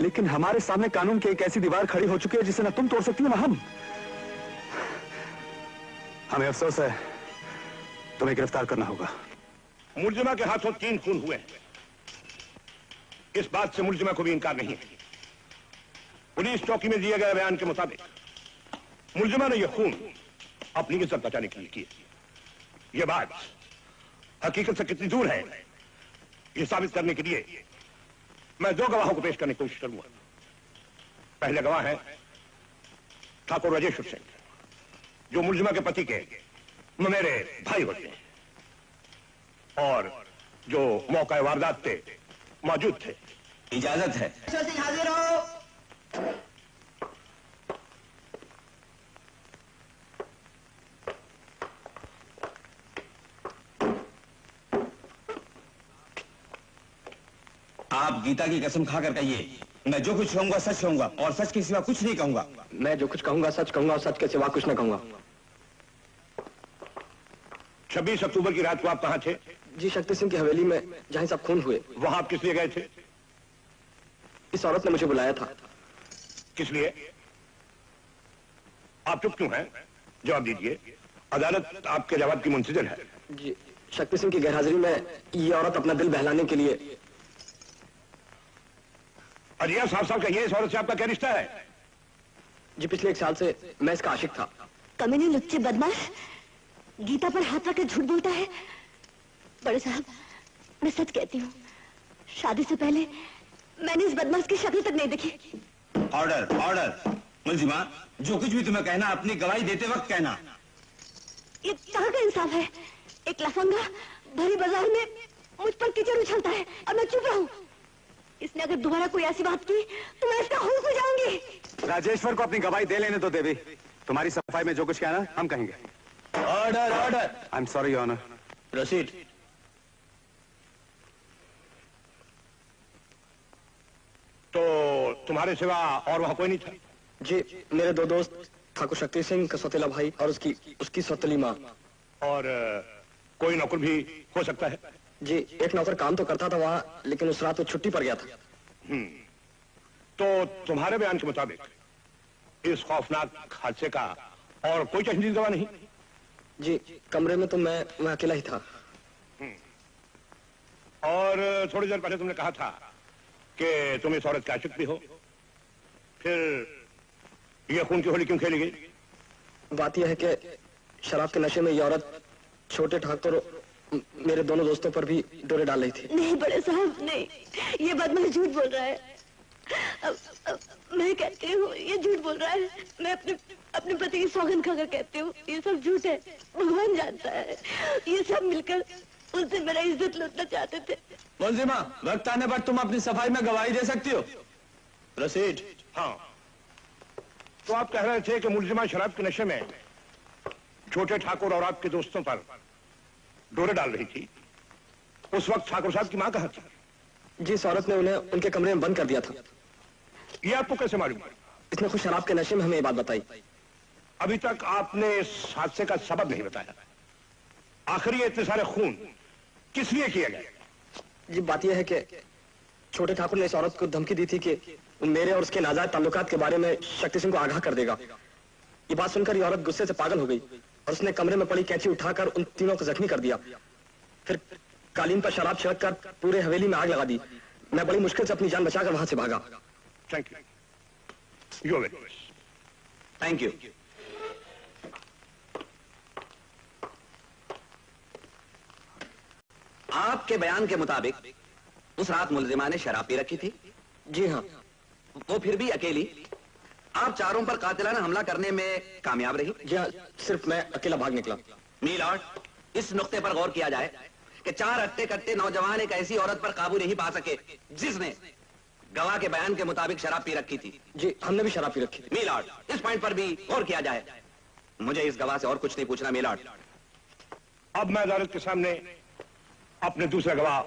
लेकिन हमारे सामने कानून की एक ऐसी दीवार खड़ी हो चुकी है जिसे ना तुम तोड़ सकती हो ना हम। हमें अफसोस है, तुम्हें गिरफ्तार करना होगा। मुलजिमा के हाथों 3 खून हुए हैं। इस बात से मुलजिमा को भी इनकार नहीं है। पुलिस चौकी में दिए गए बयान के मुताबिक मुलजिमा ने यह खून अपनी इज्जत बचाने के लिए किया। यह बात हकीकत से कितनी दूर है, यह साबित करने के लिए मैं 2 गवाहों को पेश करने की कोशिश करूंगा। पहले गवाह है ठाकुर राजेश्वर सिंह, जो मुलजिमा के पति के मेरे भाई होते हैं, और जो मौका वारदात पे मौजूद थे। इजाजत है। हाजिर हो। आप गीता की कसम खाकर कहिए, मैं जो कुछ कहूंगा सच कहूंगा और सच के सिवा कुछ नहीं कहूंगा। मैं जो कुछ कहूंगा सच कहूंगा और सच के सिवा कुछ न कहूंगा। 26 अक्टूबर की रात को आप कहां थे? जी, शक्ति सिंह की हवेली में, जहां सब खून हुए। वहां आप किस लिए गए थे? इस औरत ने मुझे बुलाया था। किस लिए? आप चुप क्यों हैं? जवाब दीजिए। अदालत आपके जवाब की मुंतजिर है। जी, शक्ति सिंह की गैरहाजिरी में ये औरत अपना दिल बहलाने के लिए। अजिया साहब कहिए, इस औरत से आपका क्या रिश्ता है? जी, पिछले 1 साल से मैं इसका आशिक था। कमीने, लुच्चे, बदमाश, गीता पर हाथ रखकर झूठ बोलता है। बड़े साहब, मैं सच कहती हूँ, शादी से पहले मैंने इस बदमाश की शक्ल तक नहीं देखी। Order, order. मुलजिमा, जो कुछ भी तुम्हें कहना अपनी गवाही देते वक्त कहना। ये कहाँ का इंसाफ है? एक लफंगा भरी बाजार में मुझ पर कीचड़ उछलता है और मैं चुप रहूं। इसने अगर दोबारा कोई ऐसी बात की तो मैं इसका खून हो जाऊंगी। राजेश्वर को अपनी गवाही दे लेने दो देवी। तुम्हारी सफाई में जो कुछ कहना हम कहेंगे। Order order. I am sorry your honour. Proceed. तो तुम्हारे सिवा और वहां कोई नहीं था? जी, मेरे दो दोस्त ठाकुर शक्ति सिंह का सौतेला भाई और उसकी सौतेली माँ। और कोई नौकर भी हो सकता है? जी, एक नौकर काम तो करता था वहाँ, लेकिन उस रात वो छुट्टी पर गया था। तो तुम्हारे बयान के मुताबिक इस खौफनाक हादसे का और कोई चश्मदीद गवाह नहीं? जी, कमरे में तो मैं अकेला ही था। और थोड़ी देर पहले तुमने कहा था कि तुम इस औरत के आशिक भी हो, फिर यह खून की होली क्यों खेली गई? बात यह है कि शराब के नशे में यह औरत छोटे ठाकुर मेरे दोनों दोस्तों पर भी डोरे डाल रही थी। नहीं बड़े साहब, नहीं, ये बदमाश झूठ बोल रहा है। मैं कहती हूँ ये झूठ बोल रहा है। मैं अपने पति की सौगंध खाकर कहती हूँ ये सब झूठ है। भगवान जानता है, ये सब मिलकर उनसे मेरा इज्जत लूटना चाहते थे। मुलजिमा, वक्त आने पर तुम अपनी सफाई में गवाही दे सकती हो। प्रोसीड। हाँ, तो आप कह रहे थे कि मुलजिमा शराब के नशे में छोटे ठाकुर और आपके दोस्तों पर डोरे डाल रही थी। उस वक्त ठाकुर साहब की मां कहाँ थी? जी, इस औरत ने उन्हें उनके कमरे में बंद कर दिया था। ये आपको कैसे मालूम? इसने खुद शराब के नशे में हमें ये बात बताई। अभी तक आपने इस हादसे का सबब नहीं बताया। आखिर ये इतने सारे खून किस लिए किए गए? जी, बात यह है कि छोटे ठाकुर ने इस औरत को धमकी दी थी कि मेरे और उसके नाजायज ताल्लुकात के बारे में शक्ति सिंह को आगाह कर देगा। ये बात सुनकर ये औरत गुस्से से पागल हो गई और उसने कमरे में पड़ी कैंची उठाकर उन तीनों को जख्मी कर दिया। फिर कालीन पर शराब छिड़क कर पूरे हवेली में आग लगा दी। मैं बड़ी मुश्किल से अपनी जान बचाकर वहां से भागा। Thank you. You very much. Thank you. आपके बयान के मुताबिक उस रात मुलजिमा ने शराब पी रखी थी? जी हाँ। वो फिर भी अकेली आप चारों पर कातिलाना हमला करने में कामयाब रही? जी हाँ, सिर्फ मैं अकेला भाग निकला। मी लॉर्ड, इस नुक्ते पर गौर किया जाए कि चार हट्टे कट्टे नौजवान एक ऐसी औरत पर काबू नहीं पा सके जिसने गवाह के बयान के मुताबिक शराब पी रखी थी। जी, हमने भी शराब पी रखी थी। मी लॉर्ड, इस पॉइंट पर भी गौर किया जाए। मुझे इस गवाह से और कुछ नहीं पूछना मी लॉर्ड। अब मैं अदालत के सामने अपने दूसरे गवाह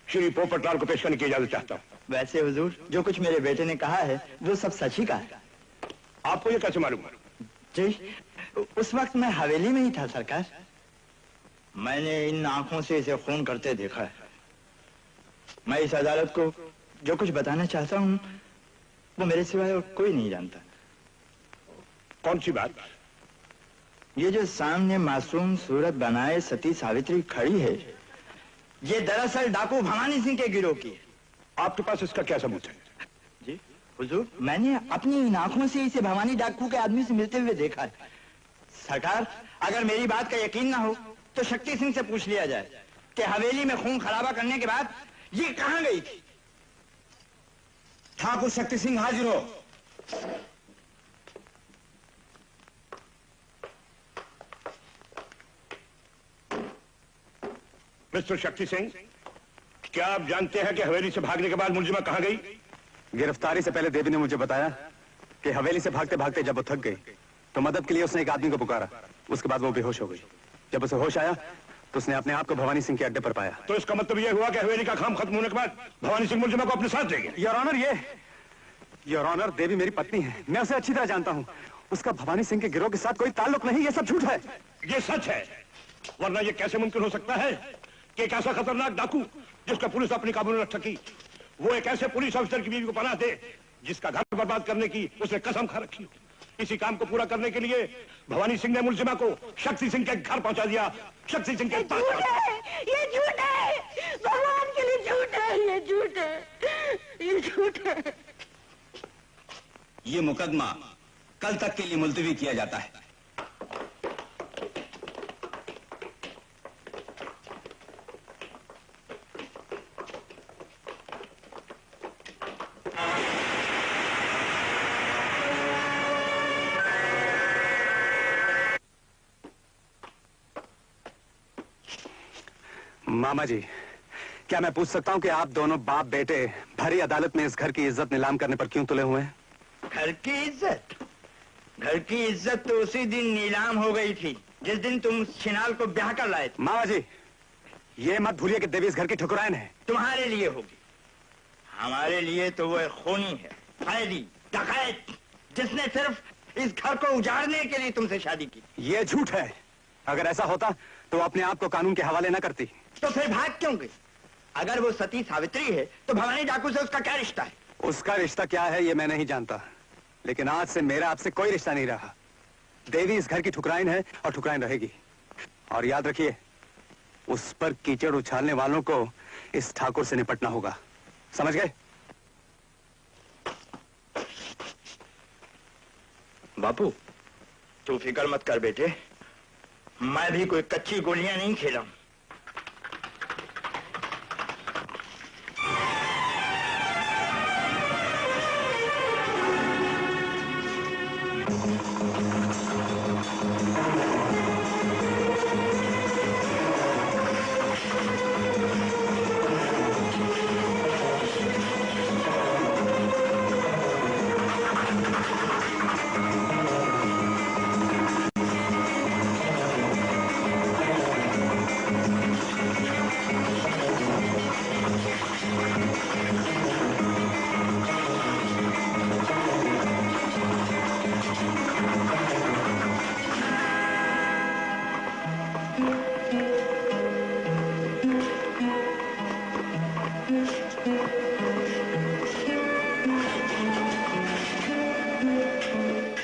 श्री पोपटलाल को पेश करने की इजाजत चाहता हूँ। वैसे हुजूर, जो कुछ मेरे बेटे ने कहा है वो सब सच ही कहा है। आपको ये कैसे मालूम? जी, उस वक्त मैं हवेली में ही था सरकार। मैंने इन आंखों से इसे खून करते देखा है। मैं इस अदालत को जो कुछ बताना चाहता हूँ वो मेरे सिवाय और कोई नहीं जानता। कौन सी बात? ये जो सामने मासूम सूरत बनाए सती सावित्री खड़ी है, ये दरअसल डाकू भवानी सिंह के गिरोह की है। आपके पास इसका क्या सबूत है? जी हुजूर, मैंने अपनी इन आंखों से इसे भवानी डाकू के आदमी से मिलते हुए देखा है। सरकार, अगर मेरी बात का यकीन ना हो तो शक्ति सिंह से पूछ लिया जाए कि हवेली में खून खराबा करने के बाद ये कहां गई थी। ठाकुर शक्ति सिंह हाजिर हो। मिस्टर शक्ति सिंह, क्या आप जानते हैं कि हवेली से भागने के बाद मुलजिमा कहां गई? गिरफ्तारी से पहले देवी ने मुझे बताया कि हवेली से भागते भागते जब वो थक गई तो मदद के लिए उसने एक आदमी को पुकारा। उसके बाद वो बेहोश हो गई। जब उसे होश आया तो उसने अपने आप को भवानी सिंह के अड्डे पर पाया। तो इसका मतलब यह हुआ कि हवेली का काम खत्म होने के बाद भवानी सिंह मुलजिमा को अपने साथ ले गया? योर ऑनर, देवी मेरी पत्नी है। मैं उसे अच्छी तरह जानता हूँ। उसका भवानी सिंह के गिरोह के साथ कोई ताल्लुक नहीं। ये सब झूठ है। ये सच है, वरना ये कैसे मुमकिन हो सकता है कि एक ऐसा खतरनाक डाकू जिसका पुलिस अपनी काबू में रख सकी, वो एक ऐसे पुलिस ऑफिसर की बीवी को पनाह दे जिसका घर बर्बाद करने की उसने कसम खा रखी हो। इसी काम को पूरा करने के लिए भवानी सिंह ने मुलजिमा को शक्ति सिंह के घर पहुंचा दिया। शक्ति सिंह के पास ये झूठ है, भगवान के लिए झूठ है, ये झूठ है, ये झूठ है। ये मुकदमा कल तक के लिए मुलतवी किया जाता है। मामा जी, क्या मैं पूछ सकता हूँ कि आप दोनों बाप बेटे भरी अदालत में इस घर की इज्जत नीलाम करने पर क्यों तुले हुए हैं? घर की इज्जत? घर की इज्जत तो उसी दिन नीलाम हो गई थी जिस दिन तुम छिनाल को ब्याह कर लाए थे। मामा जी, ये मत भूलिए कि देवी इस घर की ठुकराइन है। तुम्हारे लिए होगी, हमारे लिए तो वो खूनी है, कैदी, डकैत, जिसने सिर्फ इस घर को उजाड़ने के लिए तुमसे शादी की। ये झूठ है। अगर ऐसा होता तो वो अपने आप को कानून के हवाले न करती। तो फिर भाग क्यों गई? अगर वो सती सावित्री है तो भवानी डाकू से उसका क्या रिश्ता है? उसका रिश्ता क्या है ये मैं नहीं जानता, लेकिन आज से मेरा आपसे कोई रिश्ता नहीं रहा। देवी इस घर की ठुकराइन है और ठुकराइन रहेगी। और याद रखिए, उस पर कीचड़ उछालने वालों को इस ठाकुर से निपटना होगा, समझ गए? बापू, तू फिक्र मत कर बेटे, मैं भी कोई कच्ची गोलियां नहीं खेला।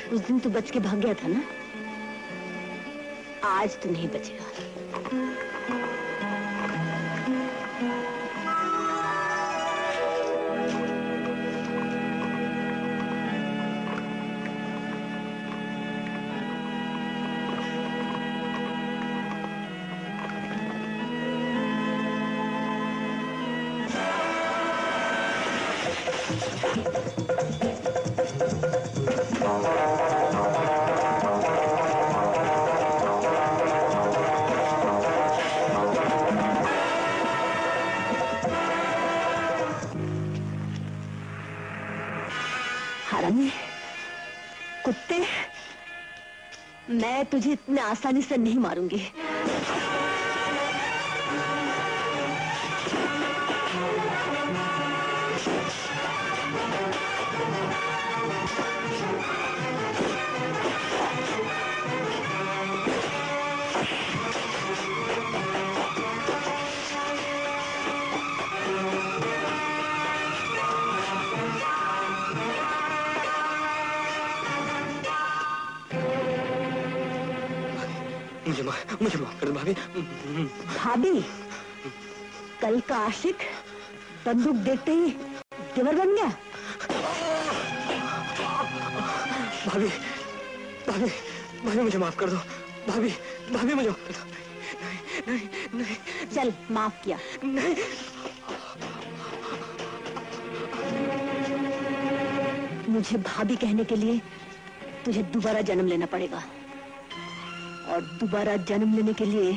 उस दिन तो बच के भाग गया था ना, आज तो नहीं बचेगा। हरामी, कुत्ते, मैं तुझे इतने आसानी से नहीं मारूंगी। मुझे माफ कर दो भाभी। भाभी, कल का आशिक बंदूक देखते ही देवर बन गया। भाभी, भाभी, भाभी मुझे माफ कर दो। भाभी, भाभी मुझे माफ कर दो। नहीं, नहीं, नहीं। चल, माफ किया। नहीं। मुझे भाभी कहने के लिए तुझे दोबारा जन्म लेना पड़ेगा, और दोबारा जन्म लेने के लिए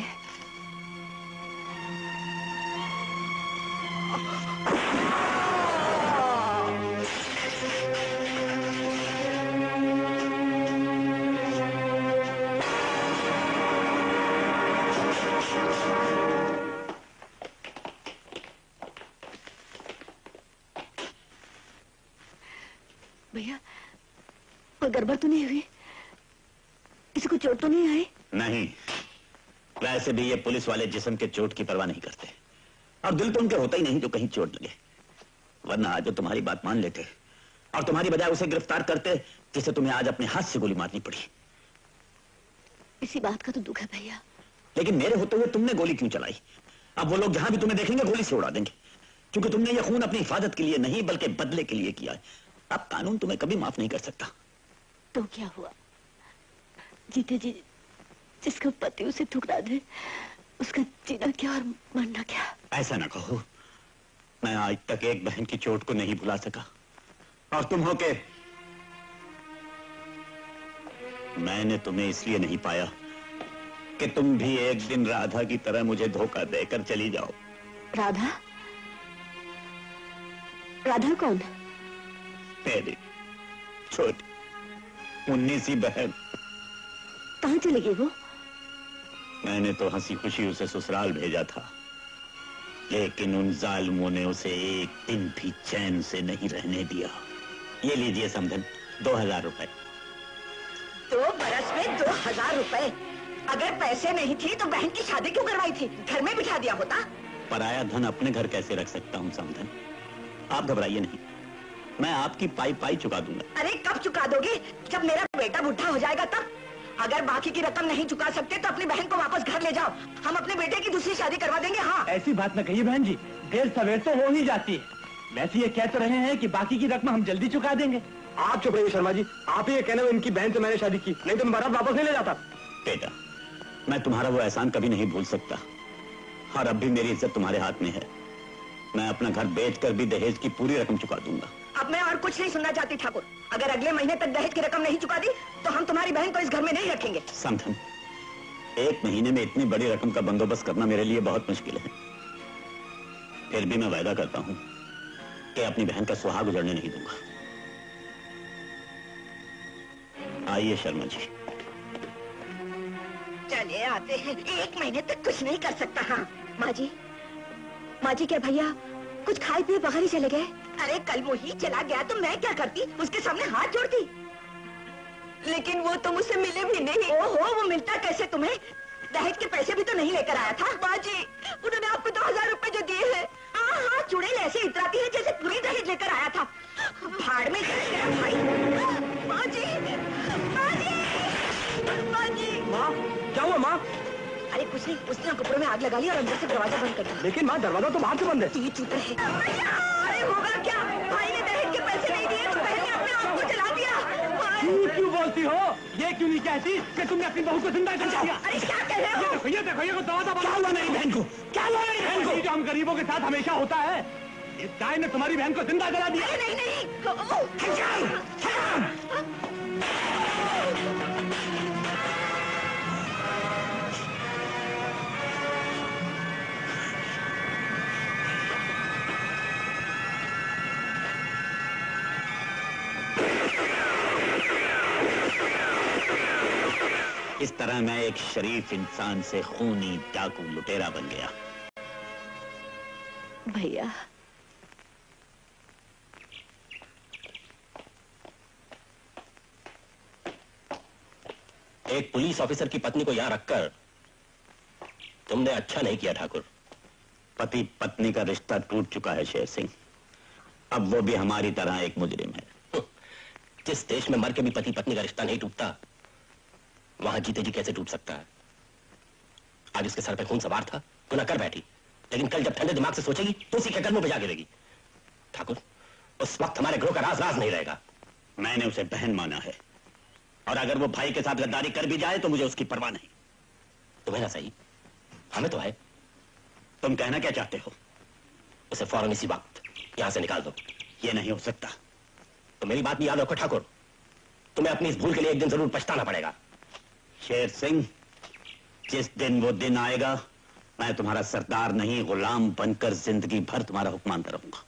भैया, कोई गड़बड़ तो नहीं हुई? किसी को चोट तो नहीं आई? नहीं, वैसे भी ये पुलिस वाले जिस्म के चोट की परवाह नहीं करते, और दिल तो उनके होता ही नहीं जो कहीं चोट लगे। वरना आज जो तुम्हारी बात मान लेते और तुम्हारी बजाय उसे गिरफ्तार करते जिसे तुम्हें आज अपने हाथ से गोली मारनी पड़ी। इसी बात का तो दुख है भैया। लेकिन मेरे होते हुए तुमने गोली क्यों चलाई? अब वो लोग जहां भी तुम्हें देखेंगे गोली से उड़ा देंगे, क्योंकि तुमने ये खून अपनी हिफाजत के लिए नहीं बल्कि बदले के लिए किया है। अब कानून तुम्हें कभी माफ नहीं कर सकता। तो क्या हुआ? जीते जी जिसका पति उसे ठुकरा दे, उसका जीना क्या और मरना क्या? ऐसा ना कहो, मैं आज तक एक बहन की चोट को नहीं भुला सका, और तुम हो के मैंने तुम्हें इसलिए नहीं पाया कि तुम भी एक दिन राधा की तरह मुझे धोखा देकर चली जाओ। राधा? राधा कौन? मेरी छोटी मुन्नी सी बहन। कहाँ चली गई वो? मैंने तो हंसी खुशी उसे ससुराल भेजा था, लेकिन उन जालिमों ने उसे एक दिन भी चैन से नहीं रहने दिया। ये लीजिए समधन, 2000 रुपए। 2 बरस में 2000 रुपए? अगर पैसे नहीं थी तो बहन की शादी क्यों करवाई थी? घर में बिठा दिया होता। पराया धन अपने घर कैसे रख सकता हूँ समधन? आप घबराइए नहीं, मैं आपकी पाई पाई चुका दूंगा। अरे कब चुका दोगे? जब मेरा बेटा बुढ़ा हो जाएगा तब। अगर बाकी की रकम नहीं चुका सकते तो अपनी बहन को वापस घर ले जाओ, हम अपने बेटे की दूसरी शादी करवा देंगे। हाँ, ऐसी बात न कहिए बहन जी, देर सवेर तो हो ही जाती है। वैसे ये कह तो रहे हैं कि बाकी की रकम हम जल्दी चुका देंगे। आप चुप रहिए शर्मा जी, आप ही ये कहना इनकी बहन से मैंने शादी की, नहीं तो मैं बारात वापस नहीं ले जाता। बेटा, मैं तुम्हारा वो एहसान कभी नहीं भूल सकता, और अब भी मेरी इज्जत तुम्हारे हाथ में है। मैं अपना घर बेचकर भी दहेज की पूरी रकम चुका दूंगा। अब मैं और कुछ नहीं सुनना चाहती ठाकुर। अगर अगले महीने तक दहेज की रकम नहीं चुका दी तो हम तुम्हारी बहन को इस घर में नहीं रखेंगे। समधन, 1 महीने में इतनी बड़ी रकम का बंदोबस्त करना मेरे लिए बहुत मुश्किल है। फिर भी मैं वायदा करता हूँ कि अपनी बहन का सुहाग उजड़ने नहीं दूंगा। आइए शर्मा जी। चले आते हैं, 1 महीने तक कुछ नहीं कर सकता। हाँ माँ जी क्या भैया कुछ खाए पिए बगैर ही चले गए? अरे कल वो ही चला गया तो मैं क्या करती? उसके सामने हाथ जोड़ती। लेकिन वो तो मुझसे मिले भी नहीं। ओहो, वो मिलता कैसे तुम्हें? दहेज के पैसे भी तो नहीं लेकर आया था। माँ जी, उन्होंने आपको 2000 रुपए जो दिए हैं। हाँ, चुड़ैल ऐसे इतराती है जैसे पूरी दहेज लेकर आया था। भाड़ में गया भाई। माँ जी, माँ जी, माँ जी। माँ, क्या हुआ माँ? अरे कुछ नहीं, उसने कपड़ों में आग लगा ली और अंदर से दरवाजा बंद कर दिया। लेकिन माँ, दरवाजा तो बाहर से बंद है। ये चूतर है। अरे होगा क्या? भाई ने दहेज के पैसे नहीं दिए तो बहन ने अपने आप को जला दिया। झूठ क्यों बोलती हो? ये क्यों नहीं कहती कि तुमने अपनी बहू को जिंदा जला दिया? अरे क्या कह रहे हो? ये देखो ये दरवाजा बंद। क्या हुआ मेरी बहन को? क्या हुआ मेरी बहन को? जो हम गरीबों के साथ हमेशा होता है, इस गाय ने तुम्हारी बहन को जिंदा जला दिया। नहीं नहीं। इस तरह मैं एक शरीफ इंसान से खूनी डाकू लुटेरा बन गया। भैया एक पुलिस ऑफिसर की पत्नी को यहां रखकर तुमने अच्छा नहीं किया ठाकुर। पति पत्नी का रिश्ता टूट चुका है शेर सिंह, अब वो भी हमारी तरह एक मुजरिम है। जिस देश में मर के भी पति पत्नी का रिश्ता नहीं टूटता, वहां जीते जी कैसे टूट सकता है? आज उसके सर पे खून सवार था, गुनाह कर बैठी, लेकिन कल जब ठंडे दिमाग से सोचेगी तो उसी के कदमों पे जा गिरेगी। ठाकुर, उस वक्त हमारे ग्रोह का राज नहीं रहेगा। मैंने उसे बहन माना है, और अगर वो भाई के साथ गद्दारी कर भी जाए तो मुझे उसकी परवाह नहीं। तुम्हें ना सही, हमें तो है। तुम कहना क्या चाहते हो? उसे फौरन इसी वक्त यहां से निकाल दो। ये नहीं हो सकता। तो मेरी बात भी याद रखो ठाकुर, तुम्हें अपनी इस भूल के लिए एक दिन जरूर पछताना पड़ेगा। शेर सिंह, जिस दिन वो दिन आएगा, मैं तुम्हारा सरदार नहीं, गुलाम बनकर जिंदगी भर तुम्हारा हुक्म मानता रहूंगा।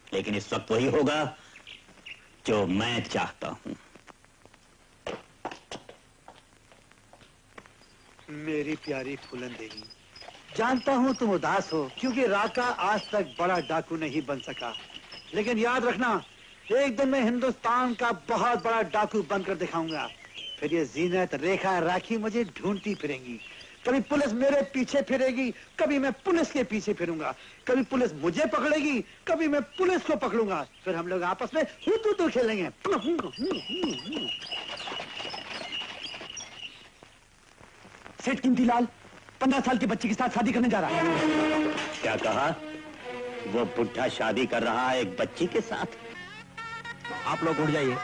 लेकिन इस वक्त वही होगा जो मैं चाहता हूं। मेरी प्यारी फूलन देवी, जानता हूं तुम उदास हो क्योंकि राका आज तक बड़ा डाकू नहीं बन सका, लेकिन याद रखना, एक दिन मैं हिंदुस्तान का बहुत बड़ा डाकू बनकर दिखाऊंगा। फिर ये जीनत, रेखा, राखी मुझे ढूंढती फिरेंगी। कभी पुलिस मेरे पीछे फिरेगी, कभी मैं पुलिस के पीछे फिरूंगा। कभी पुलिस मुझे पकड़ेगी, कभी मैं पुलिस को पकड़ूंगा। फिर हम लोग आपस में हू खेलेंगे। सेठ कीमतीलाल 15 साल के बच्चे के साथ शादी करने जा रहा है। क्या कहा? वो बुढ़ा शादी कर रहा है एक बच्ची के साथ? आप लोग उठ जाइए।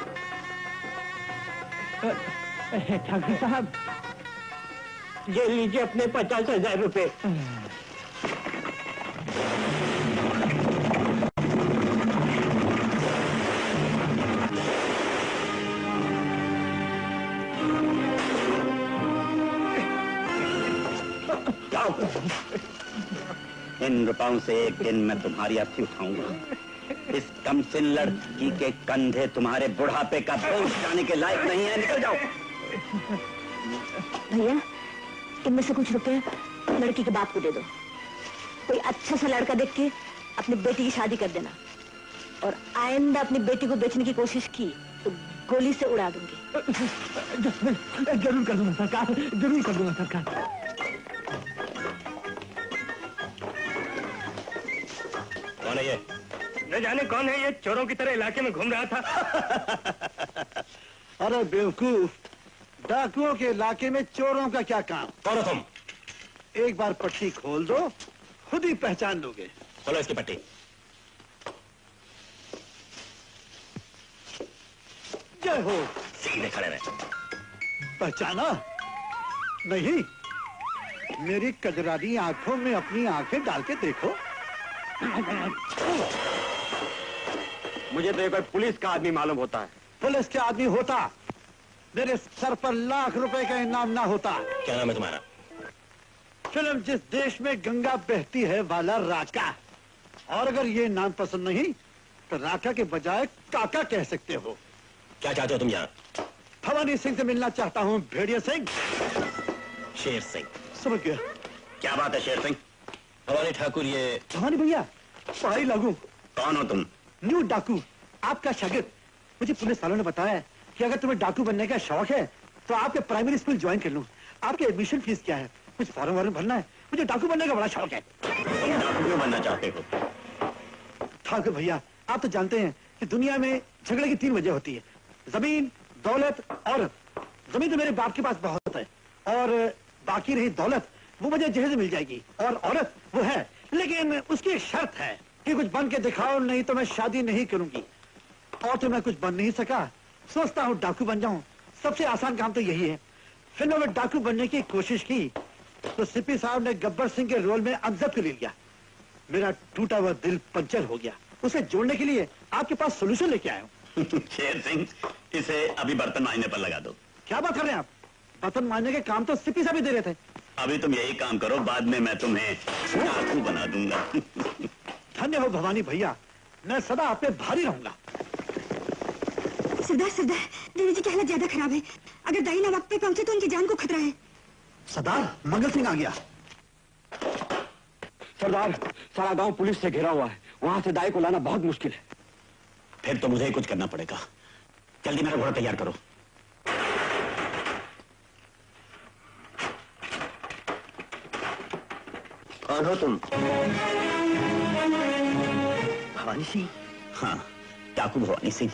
ठाकुर साहब, ये लीजिए अपने 50,000 रुपए। इन रुपयों से एक दिन मैं तुम्हारी अर्थी उठाऊंगा। इस कमसिन लड़की के कंधे तुम्हारे बुढ़ापे का बोझ उठाने के लायक नहीं है। निकल जाओ। भैया, इनमें से कुछ रुपए लड़की के बाप को दे दो। कोई अच्छा सा लड़का देख के अपनी बेटी की शादी कर देना, और आइंदा अपनी बेटी को बेचने की कोशिश की तो गोली से उड़ा दूंगी। जरूर कर दूंगा सरकार, जरूर कर दूंगा सरकार। कौन है ये? न जाने कौन है ये, चोरों की तरह इलाके में घूम रहा था। अरे बेवकूफ, डाकुओं के इलाके में चोरों का क्या काम? कौन हो तुम? एक बार पट्टी खोल दो, खुद ही पहचान लोगे। खोलो इसकी पट्टी। जय हो। सीधे खड़े रहे। पहचाना नहीं? मेरी कजरारी आंखों में अपनी आंखें डाल के देखो। मुझे तो एक बार पुलिस का आदमी मालूम होता है। पुलिस के आदमी होता, मेरे सर पर लाख रुपए का इनाम ना होता। क्या नाम है तुम्हारा? फिल्म जिस देश में गंगा बहती है वाला राका। और अगर ये नाम पसंद नहीं तो राका के बजाय काका कह सकते हो। क्या चाहते हो तुम यहाँ? भवानी सिंह से मिलना चाहता हूँ। भेड़िया सिंह। शेर सिंह। समझ गया। क्या बात है शेर सिंह? भवानी ठाकुर ये। भवानी भैया, पढ़ाई लागू। कौन हो तुम? न्यू डाकू, आपका शागिर्द। मुझे पुलिस वालों ने बताया कि अगर तुम्हें डाकू बनने का शौक है तो आपके प्राइमरी स्कूल ज्वाइन कर लूं। आपके एडमिशन फीस क्या है? कुछ फॉर्म वार्म भरना है। मुझे डाकू बनने का बड़ा शौक है। तुम डाकू क्यों बनना चाहते हो? ठाकुर भैया, आप तो जानते हैं कि दुनिया में झगड़े की 3 वजह होती है, जमीन, दौलत, औरत। जमीन तो मेरे बाप के पास बहुत है, और बाकी रही दौलत, वो मुझे जहेज मिल जाएगी। और औरत वो है, लेकिन उसकी एक शर्त है कि कुछ बन के दिखाओ, नहीं तो मैं शादी नहीं करूंगी। और तो मैं कुछ बन नहीं सका, सोचता हूँ डाकू बन जाऊं। सबसे आसान काम तो यही है। फिल्म में डाकू बनने की कोशिश की तो सीपी साहब ने गब्बर सिंह के रोल में अमजद को ले लिया। मेरा टूटा हुआ दिल पंचर हो गया। उसे जोड़ने के लिए आपके पास सोल्यूशन लेके आया हूँ। शेर सिंह, इसे अभी बर्तन मांजने पर लगा दो। क्या बात कर रहे हैं आप? बर्तन मांजने के काम तो सीपी साहब ही दे रहे थे। अभी तुम यही काम करो, बाद में मैं तुम्हें डाकू बना दूंगा। धन्य हो भवानी भैया, मैं सदा आप पे भारी रहूंगा। सरदार, देवी जी की हालत ज्यादा खराब है। अगर दाई ना वक्त पे पहुंचे तो उनकी जान को खतरा है। सरदार, मंगल सिंह आ गया। सरदार, सारा गांव पुलिस से घिरा हुआ है। वहां से दाई को लाना बहुत मुश्किल है। फिर तो मुझे ही कुछ करना पड़ेगा। जल्दी मेरा घोड़ा तैयार करो। कौन हो तुम? भवानी सिंह? हाँ, डाकू भवानी सिंह।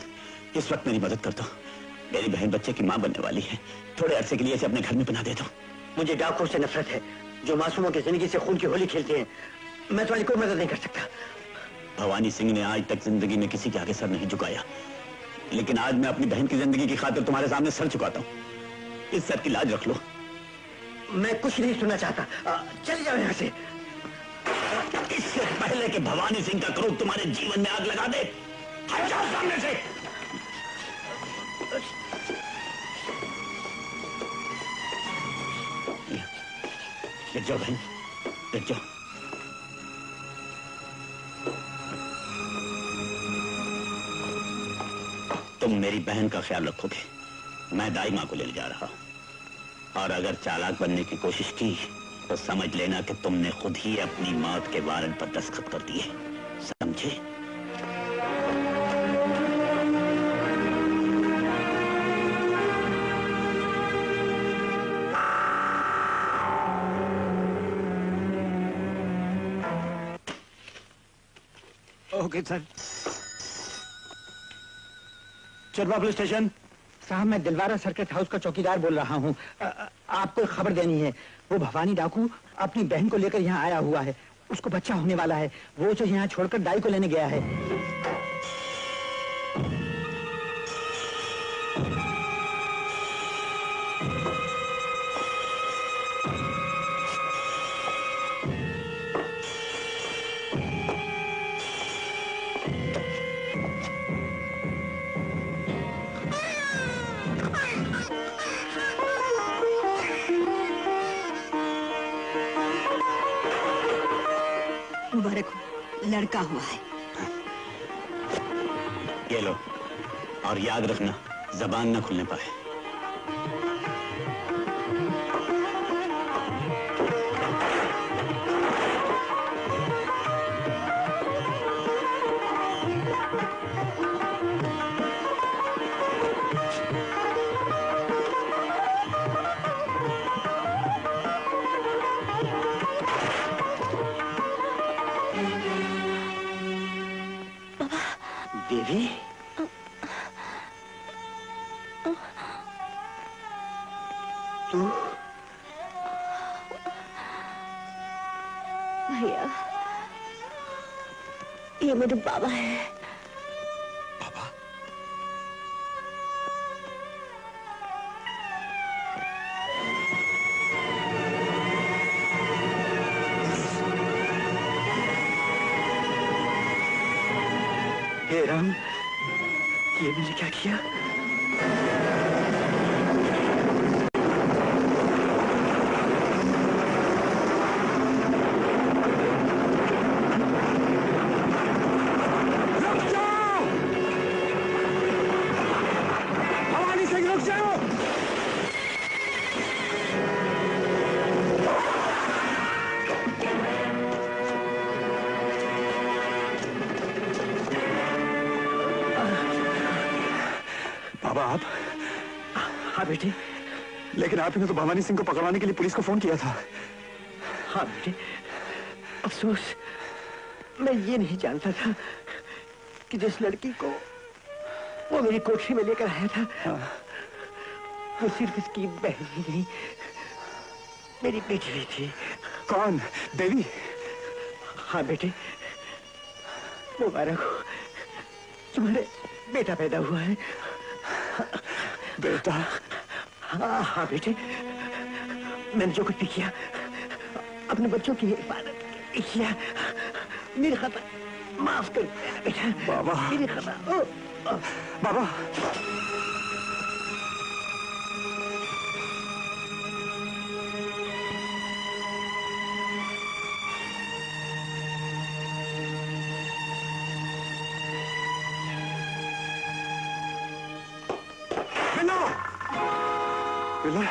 इस वक्त मेरी मदद कर दो। मेरी बहन बच्चे की मां बनने वाली है। थोड़े अरसे के लिए इसे अपने घर में बना दे दो। मुझे डाकुओं से नफरत है, जो मासूमों की जिंदगी से खून की होली खेलते हैं। मैं तुम्हारी कोई मदद नहीं कर सकता। भवानी सिंह ने आज तक जिंदगी में किसी के आगे सर नहीं झुकाया, लेकिन आज मैं अपनी बहन की जिंदगी की खातिर तुम्हारे सामने सर झुकाता हूँ। इस सर की लाज रख लो। मैं कुछ नहीं सुनना चाहता। चले जाओ यहाँ से। इससे पहले कि भवानी सिंह का क्रोध तुम्हारे जीवन में आग लगा दे, हट जाओ सामने से। लेट जाओ बहन, लेट जाओ। तुम मेरी बहन का ख्याल रखोगे, मैं दाई मां को ले जा रहा हूं। और अगर चालाक बनने की कोशिश की तो समझ लेना कि तुमने खुद ही अपनी मौत के वारंट पर दस्तखत कर दिए। समझे? Okay sir. चरवा पुलिस स्टेशन। साहब, मैं दिलवारा सर्किट हाउस का चौकीदार बोल रहा हूँ। आपको खबर देनी है। वो भवानी डाकू अपनी बहन को लेकर यहाँ आया हुआ है। उसको बच्चा होने वाला है। वो जो यहाँ छोड़कर दाई को लेने गया है। मुबारक हो, लड़का हुआ है। ये लो, और याद रखना जबान न खुलने पाए। देवी, तू? भैया, ये मेरे बाबा है। बाबा? हे राम, ये मैंने क्या किया? भवानी सिंह रुक जाओ! बाबा आप? हाँ बेटे। लेकिन आप ही ने तो भवानी सिंह को पकड़वाने के लिए पुलिस को फोन किया था। हाँ बेटे, अफसोस मैं ये नहीं जानता था कि जिस लड़की को वो मेरी कोठरी में लेकर आया था, वो सिर्फ इसकी बहन ही नहीं, मेरी बेटी भी थी। कौन? देवी? हाँ बेटे, मुबारक हो, तुम्हारे बेटा पैदा हुआ है। बेटा? हाँ हाँ बेटे, मैंने जो कुछ भी किया अपने बच्चों की हिफाजत किया। मेरी खता माफ कर देना बेटा। बाबा। मेरी खता। बाबा। बिल्ला?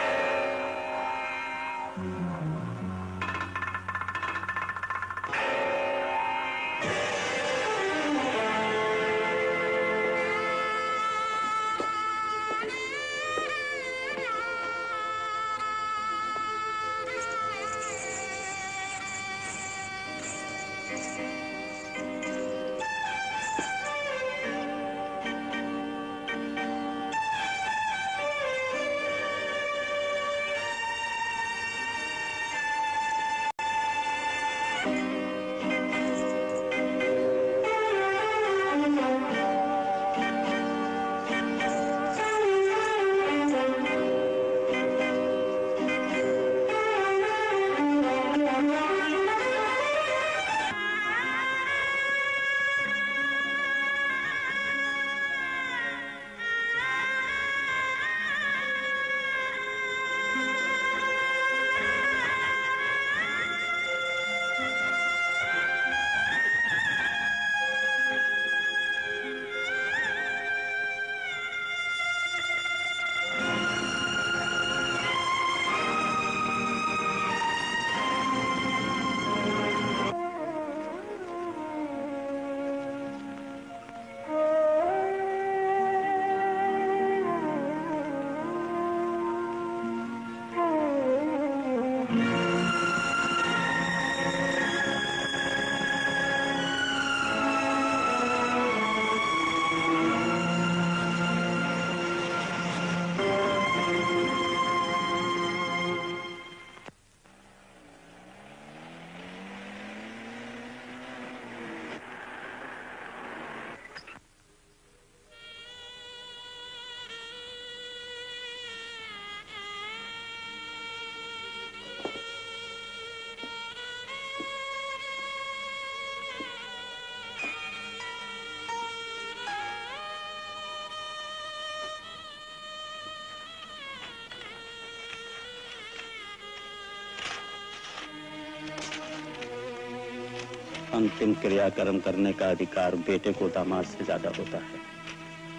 अंतिम क्रियाक्रम करने का अधिकार बेटे को दामाद से ज्यादा होता है।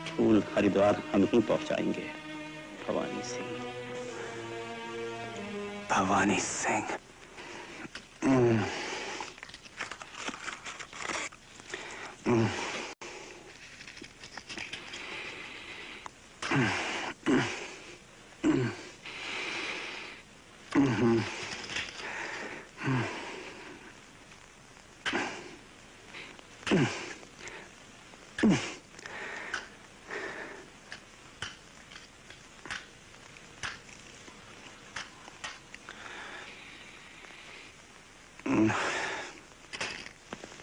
फूल हरिद्वार हम ही पहुंचाएंगे। भवानी सिंह। भवानी सिंह।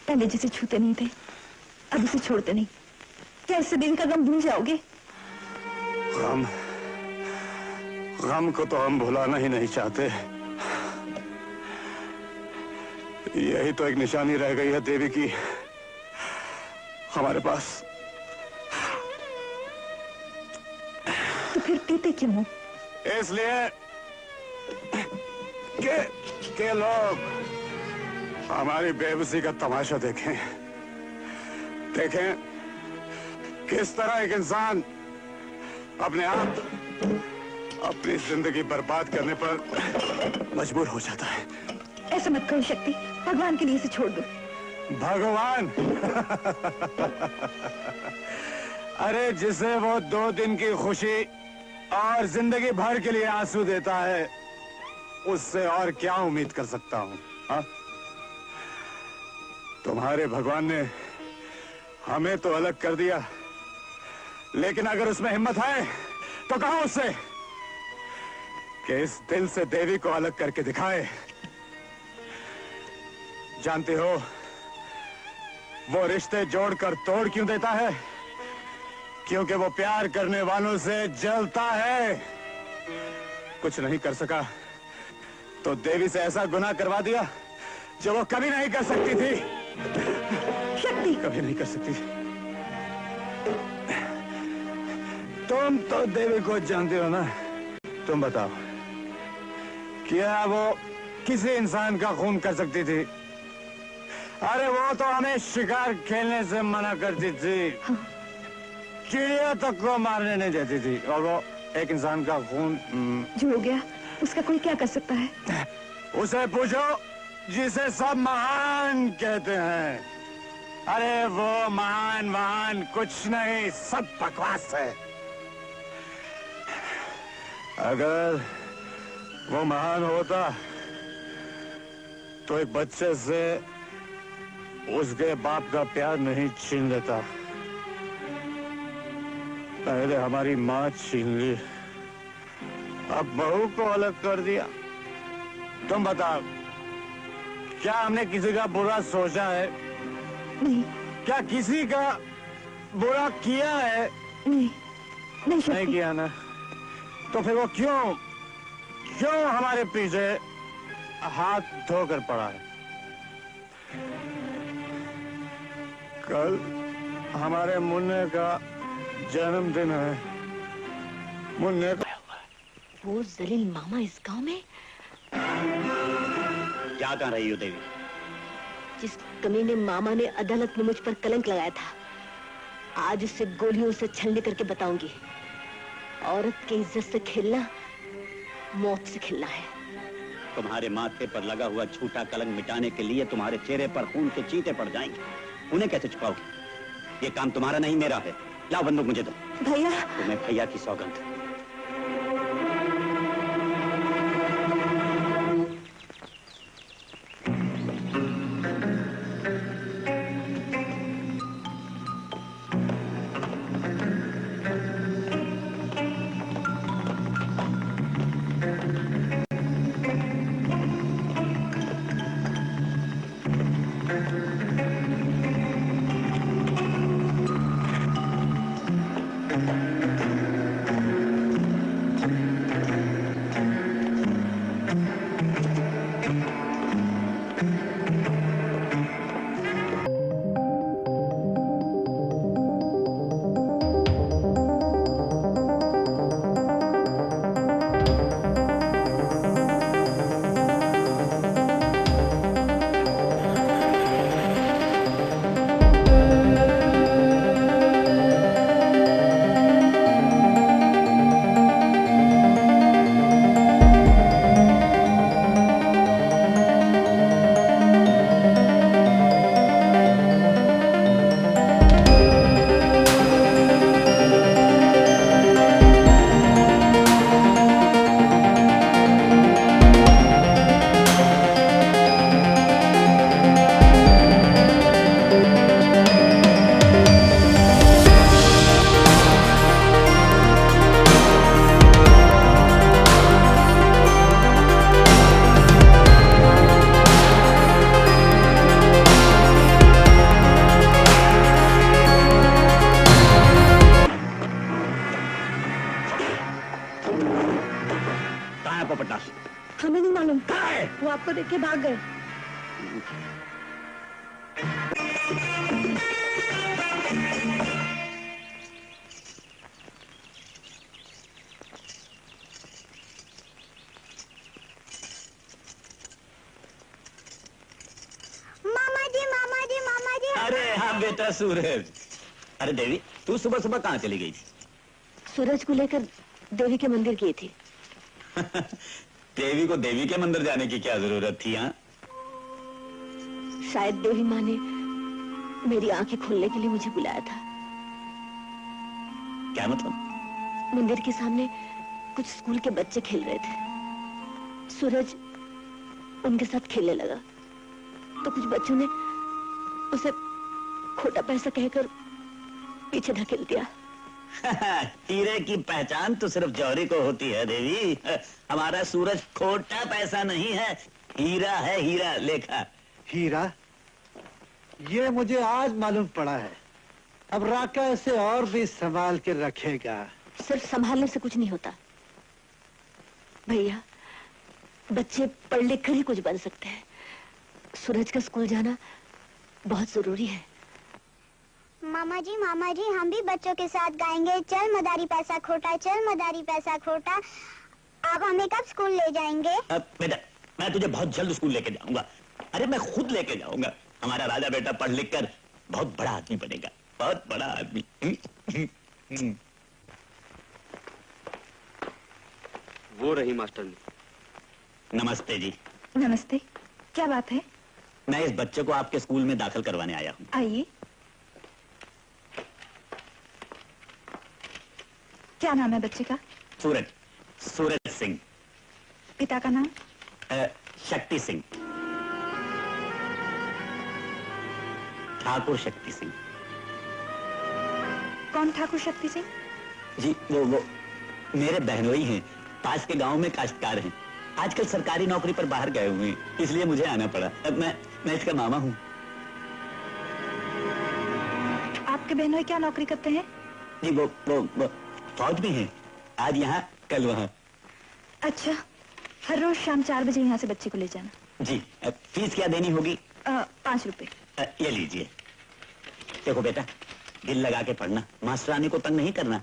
पहले जिसे छूते नहीं थे अब उसे छोड़ते नहीं, क्या इससे दिन का गम भूल जाओगे? गम को तो हम भुलाना ही नहीं चाहते। यही तो एक निशानी रह गई है देवी की हमारे पास। तो फिर पीते क्यों हो? इसलिए के लोग हमारी बेबसी का तमाशा देखें किस तरह एक इंसान अपने आप अपनी जिंदगी बर्बाद करने पर मजबूर हो जाता है। ऐसा मत करो शक्ति, भगवान के लिए इसे छोड़ दो। भगवान? अरे जिसे वो 2 दिन की खुशी और जिंदगी भर के लिए आंसू देता है, उससे और क्या उम्मीद कर सकता हूं? हाँ? तुम्हारे भगवान ने हमें तो अलग कर दिया, लेकिन अगर उसमें हिम्मत है तो कहो उससे कि इस दिल से देवी को अलग करके दिखाए। जानते हो वो रिश्ते जोड़कर तोड़ क्यों देता है? क्योंकि वो प्यार करने वालों से जलता है। कुछ नहीं कर सका तो देवी से ऐसा गुनाह करवा दिया जो वो कभी नहीं कर सकती थी। शक्ति कभी नहीं कर सकती। तुम तो देवी को जानते हो ना, तुम बताओ क्या वो किसी इंसान का खून कर सकती थी? अरे वो तो हमें शिकार खेलने से मना करती थी। हाँ। चिड़िया तक को मारने नहीं देती थी, और वो एक इंसान का खून जो हो गया उसका कोई क्या कर सकता है? उसे पूछो जिसे सब महान कहते हैं। अरे वो महान कुछ नहीं, सब बकवास है। अगर वो महान होता तो एक बच्चे से उसके बाप का प्यार नहीं छीन लेता। पहले हमारी माँ छीन ली, अब बहू को अलग कर दिया। तुम बताओ क्या हमने किसी का बुरा सोचा है? नहीं। क्या किसी का बुरा किया है? नहीं किया ना, तो फिर वो क्यों हमारे पीछे हाथ धोकर पड़ा है? कल हमारे मुन्ने का जन्मदिन है। मुन्ने का वो जलील मामा इस गांव में? क्या कर रही हो देवी? जिस कमीने मामा ने अदालत में मुझ पर कलंक लगाया था, आज उससे गोलियों से छलनी करके बताऊंगी। औरत की इज्जत से खेलना मौत से खेलना है। तुम्हारे माथे पर लगा हुआ झूठा कलंक मिटाने के लिए तुम्हारे चेहरे पर खून के चींटे पड़ जाएंगे। उन्हें कैसे छुपाओगे? ये काम तुम्हारा नहीं मेरा है। लाओ बंदूक मुझे दो। भैया। तुम्हें भैया की सौगंध। आपको देख के भाग गए। मामा जी। अरे हाँ बेटा सूरज। अरे देवी, तू सुबह सुबह कहाँ चली गई थी? सूरज को लेकर देवी के मंदिर गई थी। देवी को देवी के मंदिर जाने की क्या जरूरत थी? हाँ, शायद देवी माँ ने मेरी आंखें खोलने के लिए मुझे बुलाया था। क्या मतलब? मंदिर के सामने कुछ स्कूल के बच्चे खेल रहे थे। सूरज उनके साथ खेलने लगा तो कुछ बच्चों ने उसे खोटा पैसा कहकर पीछे धकेल दिया। हीरे की पहचान तो सिर्फ जौहरी को होती है देवी। हमारा सूरज खोटा पैसा नहीं है, हीरा है, हीरा लेखा। हीरा? ये मुझे आज मालूम पड़ा है। अब राका इसे और भी संभाल के रखेगा। सिर्फ संभालने से कुछ नहीं होता भैया, बच्चे पढ़ लिख कर ही कुछ बन सकते हैं। सूरज का स्कूल जाना बहुत जरूरी है। मामा जी हम भी बच्चों के साथ गाएंगे, चल मदारी पैसा खोटा, चल मदारी पैसा खोटा। आप हमें कब स्कूल ले जाएंगे? बेटा, मैं तुझे बहुत जल्द स्कूल लेके जाऊंगा। अरे मैं खुद लेके जाऊंगा। हमारा राजा बेटा पढ़ लिख कर बहुत बड़ा आदमी बनेगा, बहुत बड़ा आदमी। वो रही मास्टर। नमस्ते जी। नमस्ते। क्या बात है? मैं इस बच्चे को आपके स्कूल में दाखिल करवाने आया हूँ। आइए। क्या नाम है बच्चे का? सूरज, सूरज सिंह। पिता का नाम? शक्ति सिंह, ठाकुर शक्ति सिंह। कौन ठाकुर शक्ति सिंह? जी वो मेरे बहनोई हैं, पास के गांव में काश्तकार हैं। आजकल सरकारी नौकरी पर बाहर गए हुए हैं, इसलिए मुझे आना पड़ा। अब मैं इसका मामा हूँ। आपके बहनोई क्या नौकरी करते हैं? जी वो फौज में हैं, आज यहाँ कल वहाँ। अच्छा, हर रोज शाम 4 बजे यहाँ से बच्चे को ले जाना। जी। फीस क्या देनी होगी? 5 रुपए। ये लीजिए। देखो बेटा, दिल लगा के पढ़ना, मास्टरानी को तंग नहीं करना।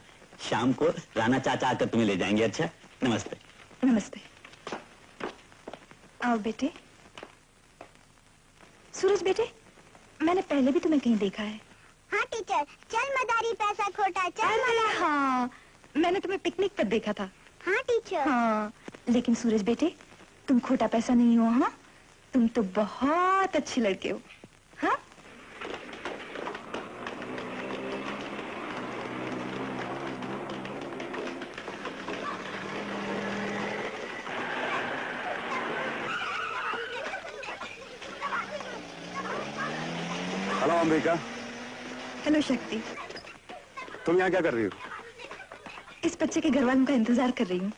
शाम को राणा चाचा आकर तुम्हें ले जाएंगे। अच्छा, नमस्ते। नमस्ते। आओ बेटे। सूरज बेटे, मैंने पहले भी तुम्हें कहीं देखा है। हाँ टीचर, चल मदारी पैसा खोटा, चल मदारी। हाँ, मैंने तुम्हें पिकनिक पर देखा था। हाँ टीचर। हाँ, लेकिन सूरज बेटे, तुम खोटा पैसा नहीं हो। हाँ, तुम तो बहुत अच्छे लड़के हो। हाँ? हेलो अंबिका। हेलो शक्ति। तुम यहाँ क्या कर रही हो? इस बच्चे के घर वालों का इंतजार कर रही हूँ।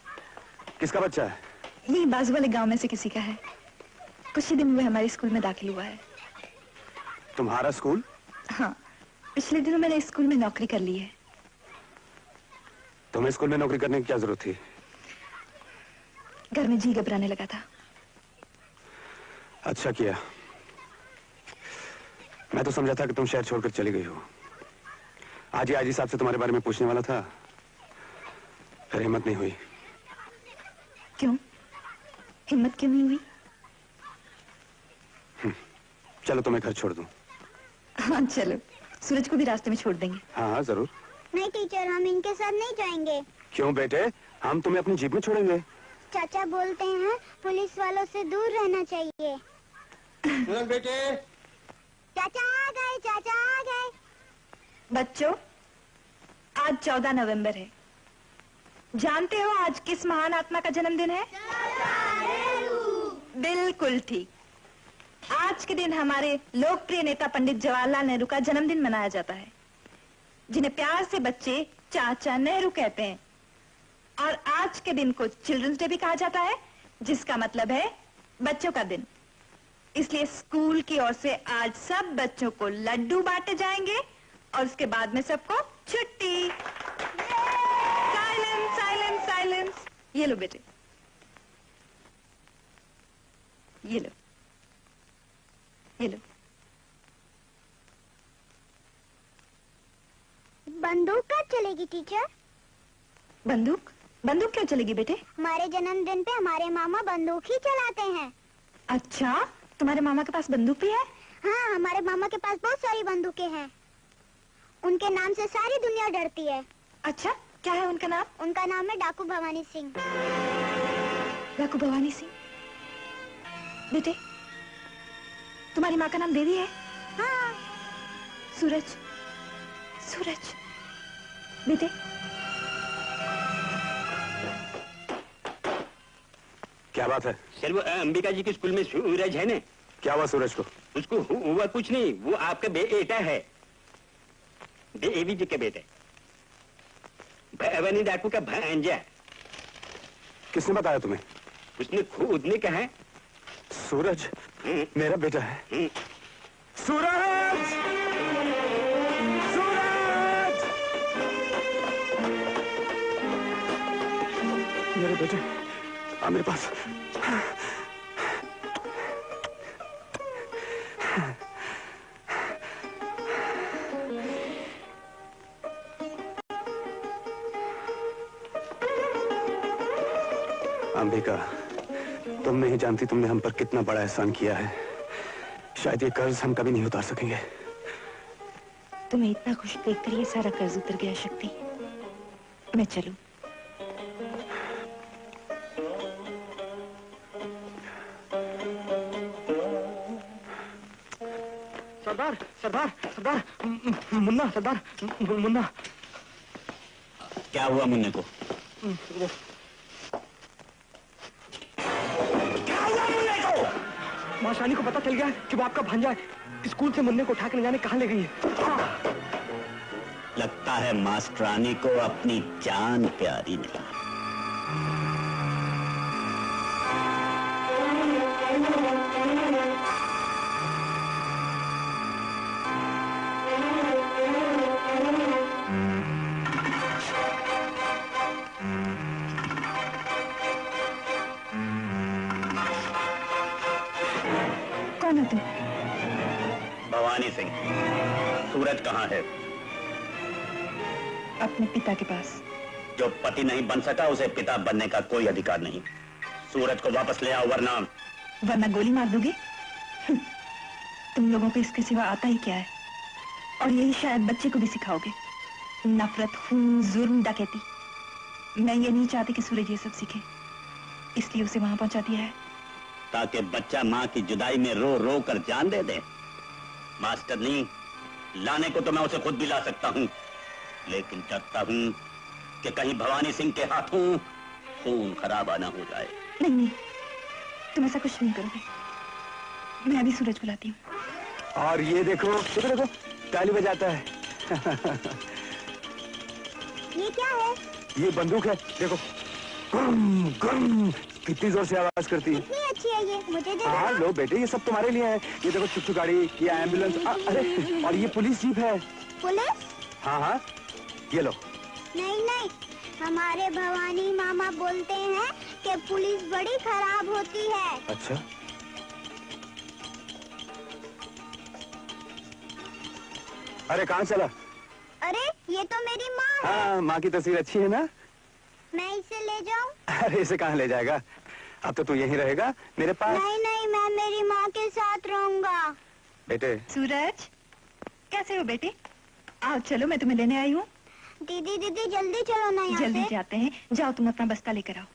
किसका बच्चा है? यही बाजू वाले गांव में से किसी का है। कुछ ही दिन हुए हमारे स्कूल में दाखिल हुआ है। तुम्हारा स्कूल? हाँ, पिछले दिनों मैंने स्कूल में नौकरी कर ली है। तुम्हें स्कूल में नौकरी करने की क्या जरूरत थी? घर में जी घबराने लगा था। अच्छा किया। मैं तो समझा था कि तुम शहर छोड़कर चली गई हो। आज ही साहब से तुम्हारे बारे में पूछने वाला था, फिर हिम्मत नहीं हुई। क्यों? हिम्मत क्यों नहीं हुई? चलो तुम्हें घर छोड़ दूं। हाँ चलो, सूरज को भी रास्ते में छोड़ देंगे। हाँ जरूर। नहीं टीचर, हम इनके साथ नहीं जाएंगे। क्यों बेटे? हम तुम्हें अपनी जीप में छोड़ेंगे। चाचा बोलते हैं पुलिस वालों से दूर रहना चाहिए। बेटे। चाचा आ गए, चाचा आ गए। बच्चों, आज 14 नवंबर है। जानते हो आज किस महान आत्मा का जन्मदिन है? बिल्कुल ठीक। आज के दिन हमारे लोकप्रिय नेता पंडित जवाहरलाल नेहरू का जन्मदिन मनाया जाता है, जिन्हें प्यार से बच्चे चाचा नेहरू कहते हैं। और आज के दिन को चिल्ड्रंस डे भी कहा जाता है, जिसका मतलब है बच्चों का दिन। इसलिए स्कूल की ओर से आज सब बच्चों को लड्डू बांटे जाएंगे और उसके बाद में सबको छुट्टी। Silence, silence, silence. ये लो बेटे। ये लो, ये लो। बंदूक कब चलेगी टीचर? बंदूक? बंदूक क्यों चलेगी बेटे? हमारे जन्मदिन पे हमारे मामा बंदूक ही चलाते हैं। अच्छा, तुम्हारे मामा के पास बंदूक भी है? हाँ, हमारे मामा के पास बहुत सारी बंदूकें हैं। उनके नाम से सारी दुनिया डरती है। अच्छा, क्या है उनका नाम? उनका नाम है डाकू भवानी सिंह। डाकू भवानी सिंह? बेटे, तुम्हारी माँ का नाम देवी है? हाँ। सूरज, सूरज। बेटे, क्या बात है? सर वो अंबिका जी के स्कूल में सूरज है ना? क्या हुआ सूरज को? उसको हुआ कुछ नहीं, वो आपका बेटा है, देवी जी के बेटे, भवानी डाकू का भांजा। किसने बताया तुम्हें? उसने खुद ने कहा। सूरज मेरा बेटा है। सूरज! सूरज! मेरे बेटे आ मेरे पास। अंबिका, तुम नहीं जानती तुमने हम पर कितना बड़ा एहसान किया है। शायद ये कर्ज हम कभी नहीं उतार सकेंगे। तुम्हें इतना खुश देखकर ये सारा कर्ज उतर गया शक्ति। मैं चलूं? सरदार, सरदार, सरदार, मुन्ना, सरदार, मुन्ना। क्या हुआ मुन्ने को? माशानी को पता चल गया कि वो आपका भांजा है। स्कूल से मुन्ने को उठा के न जाने कहाँ ले गई है। हाँ। लगता है मास्टरानी को अपनी जान प्यारी नहीं। कौन है तुम? भवानी सिंह। सूरज कहाँ है? अपने पिता के पास। जो पति नहीं बन सका उसे पिता बनने का कोई अधिकार नहीं। सूरज को वापस ले आओ वरना गोली मार दोगे। तुम लोगों को इसके सिवा आता ही क्या है? और यही शायद बच्चे को भी सिखाओगे। नफरत, खून, जुर्म, डकैती। मैं ये नहीं चाहती कि सूरज ये सब सीखे, इसलिए उसे वहां पहुंचा दिया है। ताकि बच्चा माँ की जुदाई में रो रो कर जान दे दे। मास्टर नहीं लाने को तो मैं उसे खुद भी ला सकता हूँ, लेकिन डरता हूँ कि कहीं भवानी सिंह के हाथों खून खराबा ना हो जाए। नहीं नहीं, तुम ऐसा कुछ नहीं करोगे। मैं अभी सूरज बुलाती हूँ। और ये देखो, देखो देखो, ताली बजाता है। ये क्या है? ये बंदूक है, देखो। गुम, गुम, कितनी जोर से आवाज करती है। कितनी अच्छी है ये, मुझे दे दो। हाँ लो बेटे, ये सब तुम्हारे लिए है। ये देखो चुच्चू गाड़ी, ये एम्बुलेंस, अरे और ये पुलिस जीप है। पुलिस? हाँ हाँ, ये लो। नहीं नहीं, हमारे भवानी मामा बोलते हैं कि पुलिस बड़ी खराब होती है। अच्छा, अरे कहाँ चला? अरे ये तो मेरी माँ है। हाँ, माँ की तस्वीर अच्छी है ना? मैं इसे ले जाऊं? अरे इसे कहाँ ले जाएगा? अब तो तू यहीं रहेगा मेरे पास। नहीं नहीं, मैं मेरी माँ के साथ रहूंगा। बेटे। सूरज, कैसे हो बेटे? आओ चलो, मैं तुम्हें लेने आई हूँ। दीदी दीदी जल्दी चलो ना यहाँ से। जल्दी जाते हैं, जाओ तुम अपना बस्ता लेकर आओ।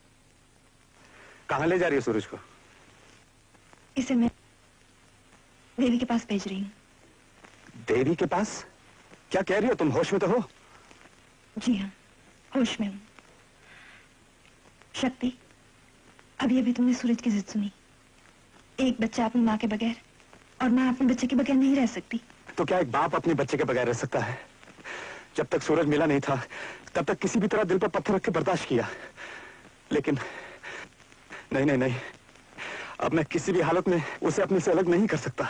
कहाँ ले जा रही हो सूरज को? इसे मैं देवी के पास भेज रही हूँ। देवी के पास? क्या कह रही हो तुम? होश में तो हो? जी हाँ, होश में हूँ। शक्ति, अभी अभी तुमने सूरज की जिद सुनी। एक बच्चा अपनी माँ के बगैर और माँ अपने बच्चे के बगैर नहीं रह सकती। तो क्या एक बाप अपने बच्चे के बगैर रह सकता है? जब तक सूरज मिला नहीं था तब तक किसी भी तरह दिल पर पत्थर रख के बर्दाश्त किया, लेकिन नहीं नहीं नहीं, अब मैं किसी भी हालत में उसे अपने से अलग नहीं कर सकता।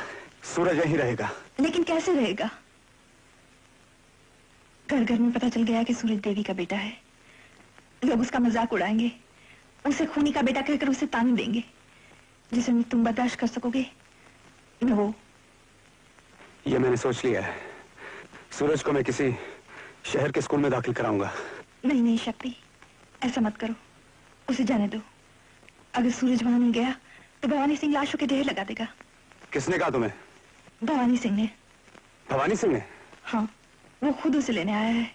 सूरज यहीं रहेगा। लेकिन कैसे रहेगा? घर घर में पता चल गया कि सूरज देवी का बेटा है। लोग उसका मजाक उड़ाएंगे, उसे खूनी का बेटा कहकर उसे ताने देंगे। जिसे नहीं तुम बर्दाश्त कर सकोगे न वो। ये मैंने सोच लिया है। सूरज को मैं किसी शहर के स्कूल में दाखिल कराऊंगा। नहीं नहीं शक्ति, ऐसा मत करो, उसे जाने दो। अगर सूरज वहां नहीं गया तो भवानी सिंह लाशों के ढेर लगा देगा। किसने कहा तुम्हें? भवानी सिंह ने। भवानी सिंह ने? हाँ, वो खुद उसे लेने आया है।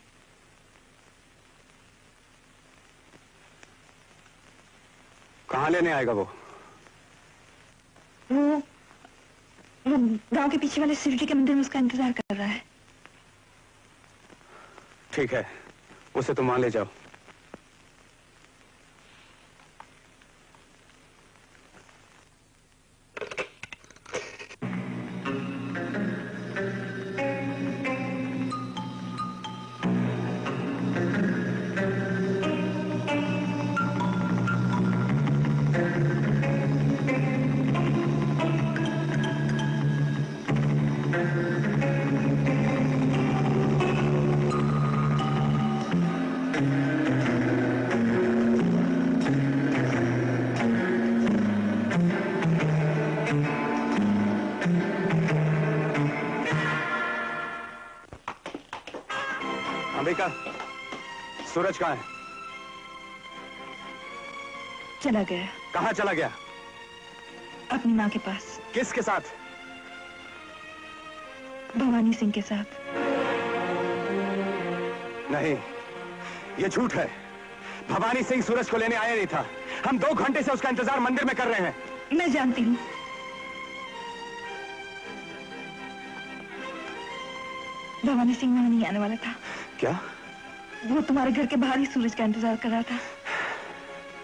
कहाँ लेने आएगा वो गांव के पीछे वाले शिवजी के मंदिर में उसका इंतजार कर रहा है। ठीक है, उसे तुम वहां ले जाओ। अंबिका, सूरज कहाँ है? चला गया। कहाँ चला गया? अपनी माँ के पास। किसके साथ? भवानी सिंह के साथ। नहीं, ये झूठ है। भवानी सिंह सूरज को लेने आया नहीं था। हम 2 घंटे से उसका इंतजार मंदिर में कर रहे हैं। मैं जानती हूँ। भवानी सिंह वहां नहीं आने वाला था। क्या? वो तुम्हारे घर के बाहर ही सूरज का इंतजार कर रहा था।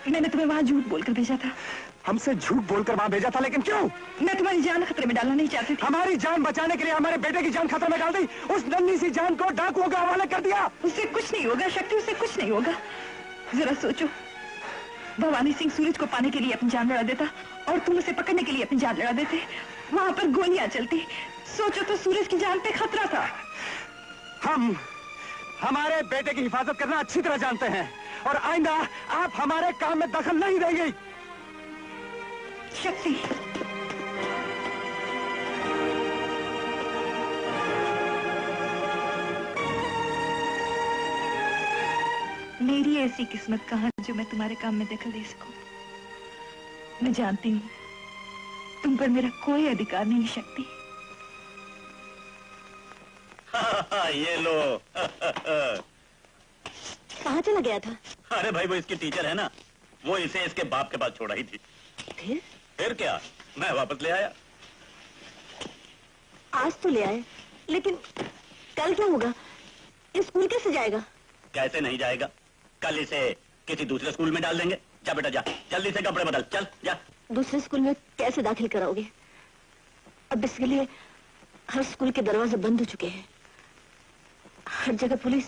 मैंने तुम्हें वहां झूठ बोलकर भेजा था। हमसे झूठ बोलकर वहां भेजा था, लेकिन क्यों? मैं तुम्हारी जान खतरे में डालना नहीं चाहती थी। हमारी जान बचाने के लिए हमारे बेटे की जान खतरे में डाल दी। उस नन्ही सी जान को डाकुओं के हवाले कर दिया। उससे कुछ नहीं होगा शक्ति, उससे कुछ नहीं होगा। जरा सोचो, भवानी सिंह सूरज को पाने के लिए अपनी जान लड़ा देता और तुम उसे पकड़ने के लिए अपनी जान लड़ा देते। वहां पर गोलियां चलती। सोचो तो सूरज की जान पे खतरा था। हम हमारे बेटे की हिफाजत करना अच्छी तरह जानते हैं और आइंदा आप हमारे काम में दखल नहीं देंगे। शक्ति, मेरी ऐसी किस्मत कहां जो मैं तुम्हारे काम में दखल दे सकूं। मैं जानती हूं तुम पर मेरा कोई अधिकार नहीं शक्ति। ये लो। कहाँ चला गया था? अरे भाई, वो इसकी टीचर है ना, वो इसे इसके बाप के पास छोड़ आई थी। फिर क्या, मैं वापस ले आया। आज तो ले आए, लेकिन कल क्या होगा? ये स्कूल कैसे जाएगा? कैसे नहीं जाएगा? कल इसे किसी दूसरे स्कूल में डाल देंगे। जा बेटा जा, जल्दी से कपड़े बदल, चल जा। दूसरे स्कूल में कैसे दाखिल कराओगे? अब इसके लिए हर स्कूल के दरवाजे बंद हो चुके हैं। हर जगह पुलिस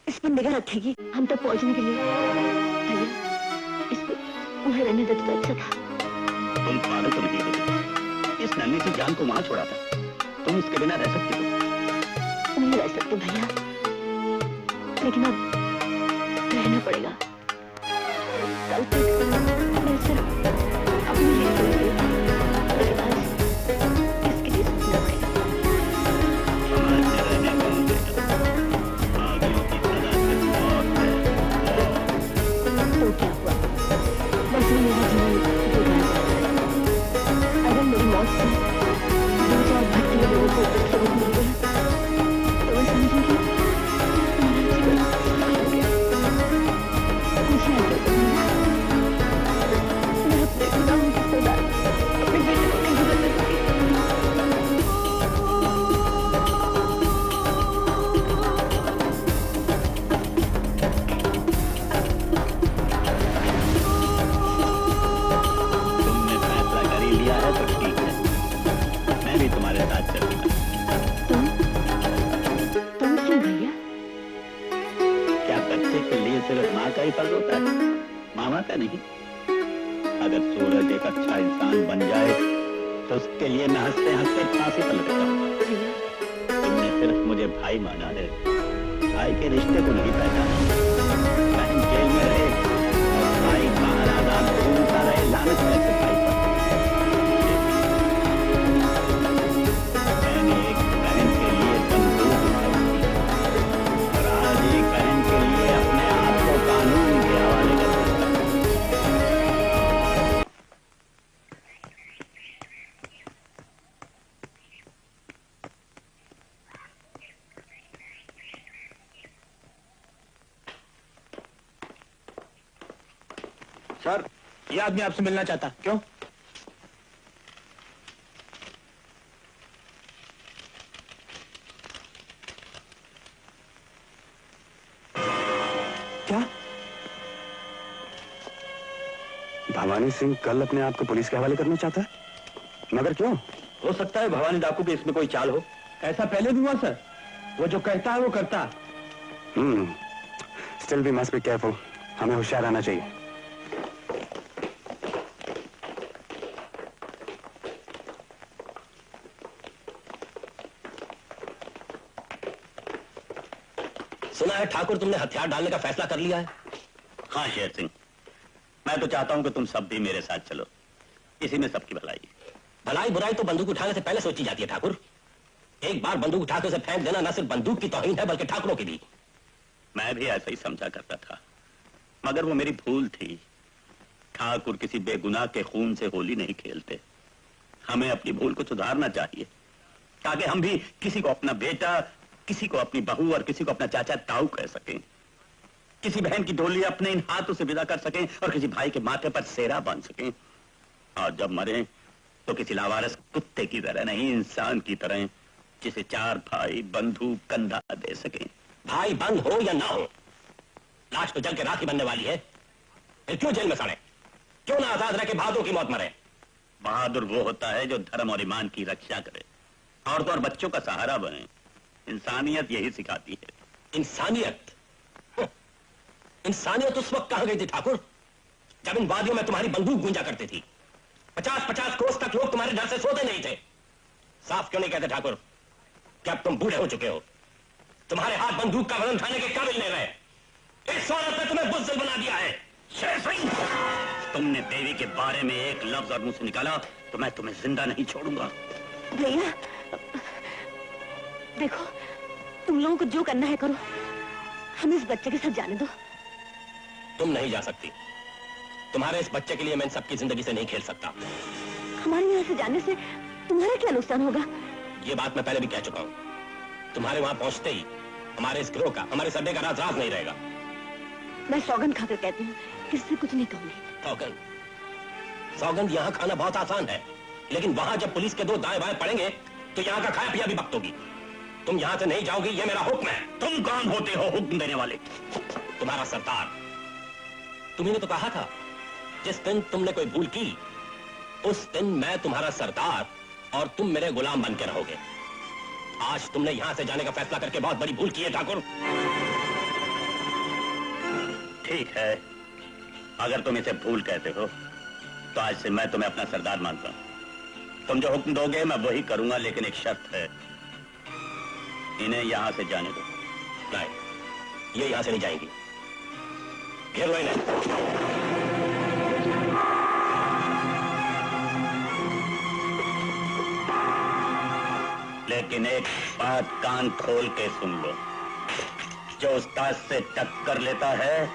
इस पर निगाह रखेगी। हम तक पहुंचने के लिए भैया इसको वहां रहने देते तो अच्छा था। तुम पागल तो नहीं हो? इस नन्ही सी जान को वहां छोड़ा था। तुम इसके बिना रह सकती हो? नहीं रह सकते भैया, लेकिन अब रहना पड़ेगा। कल तक मैं सिर्फ अपने लिए सोच रही थी, लेकिन आज इसके लिए सोचना पड़ेगा। तो क्या हुआ? बस मेरा जीवन बेकार है। अगर मेरी मौत से 2-4 भटके लोगों को सबक मिल गया तो मैं समझूंगी मेरा जीवन सफल हो गया। मुझे आगे बढ़ना है। मैं अपने गुनाहों की सजा अपने बेटे को नहीं बदल सकती। तुमने फैसला कर ही लिया है तो ठीक है, मैं भी तुम्हारे साथ चलूंगा। तुम क्यों भैया? क्या बच्चे के लिए सिर्फ माँ का ही फर्ज होता है, मामा का नहीं? अगर सूरज एक अच्छा इंसान बन जाए तो उसके लिए मैं हंसते हंसते फांसी पर लटका। तुमने सिर्फ मुझे भाई माना है, भाई के रिश्ते को नहीं पहचाना। बहन जेल में रहे और भाई बाहर आजाद घूमता रहे, लानत है ऐसे भाई पर। सर, ये आदमी आपसे मिलना चाहता। क्यों? क्या? भवानी सिंह कल अपने आप को पुलिस के हवाले करना चाहता है, मगर क्यों? हो सकता है भवानी डाकू की इसमें कोई चाल हो। ऐसा पहले भी हुआ सर, वो जो कहता है वो करता है। Still we must be careful, हमें होशियार रहना चाहिए। सुना है ठाकुर तुमने हथियार डालने का फैसला कर लिया है? हाँ शेर सिंह, मैं तो चाहता हूं कि तुम सब भी मेरे साथ चलो, इसी में सबकी भलाई। भलाई बुराई तो बंदूक उठाने से पहले सोची जाती है ठाकुर। एक बार बंदूक उठाकर उसे फेंक देना न सिर्फ बंदूक की तौहीन है बल्कि ठाकुरों की भी। मैं भी ऐसा ही समझा करता था, मगर वो मेरी भूल थी। ठाकुर किसी बेगुनाह के खून से होली नहीं खेलते। हमें अपनी भूल को सुधारना चाहिए ताकि हम भी किसी को अपना बेटा, किसी को अपनी बहू और किसी को अपना चाचा ताऊ कह सकें, किसी बहन की डोली अपने इन हाथों से विदा कर सकें और किसी भाई के माथे पर सेहरा बांध सकें। और जब मरे तो किसी लावारिस कुत्ते की तरह नहीं, इंसान की तरह, जिसे चार भाई बंधु कंधा दे सकें। भाई बंद हो या ना हो, लाश तो जल के राखी बनने वाली है। फिर क्यों जेल में सड़े? क्यों ना आजाद रह के बहादुर की मौत मरे? बहादुर वो होता है जो धर्म और ईमान की रक्षा करे, औरतों और बच्चों का सहारा बने। इंसानियत यही सिखाती है। इंसानियत? इंसानियत उस वक्त कहां गई थी ठाकुर, जब इन वादियों में तुम्हारी बंदूक गूंजा करती थी। 50-50 कोस तक लोग तुम्हारे डर से सोते नहीं थे। साफ क्यों नहीं कहते ठाकुर कि अब तुम बूढ़े हो चुके हो, तुम्हारे हाथ बंदूक का वजन उठाने के काबिल नहीं रहे। इस औरत ने तुम्हें बुज़दिल बना दिया है। शेर सिंह, तुमने देवी के बारे में एक लफ्ज और मुंह से निकाला तो मैं तुम्हें जिंदा नहीं छोड़ूंगा। भैया देखो, तुम लोगों को जो करना है करो, हमें इस बच्चे के साथ जाने दो। तुम नहीं जा सकती। तुम्हारे इस बच्चे के लिए मैं इन सबकी जिंदगी से नहीं खेल सकता। हमारे यहाँ से जाने से तुम्हारा क्या नुकसान होगा? ये बात मैं पहले भी कह चुका हूँ। तुम्हारे वहां पहुंचते ही हमारे इस ग्रोह का, हमारे सड्डे का राज राज नहीं रहेगा। मैं सौगंध खाकर कहती हूँ, किससे कुछ नहीं कहूंगी। सौगंध? सौगंध यहाँ खाना बहुत आसान है, लेकिन वहां जब पुलिस के दो दाएं बाएं पड़ेंगे तो यहाँ का खाया पिया भी वक्त होगी। तुम यहाँ से नहीं जाओगी, ये मेरा हुक्म है। तुम कौन होते हो हुक्म देने वाले? तुम्हारा सरदार। तुम्ही ने तो कहा था जिस दिन तुमने कोई भूल की उस दिन मैं तुम्हारा सरदार और तुम मेरे गुलाम बन के रहोगे। आज तुमने यहां से जाने का फैसला करके बहुत बड़ी भूल की है ठाकुर। ठीक है, अगर तुम इसे भूल कहते हो तो आज से मैं तुम्हें अपना सरदार मानता हूं। तुम जो हुक्म दोगे मैं वही करूंगा, लेकिन एक शर्त है, इन्हें यहां से जाने दो। नहीं, ये यहां से नहीं जाएंगी। घेर लो इन्हें। लेकिन एक बात कान खोल के सुन लो, जो उस्ताद से टक्कर लेता है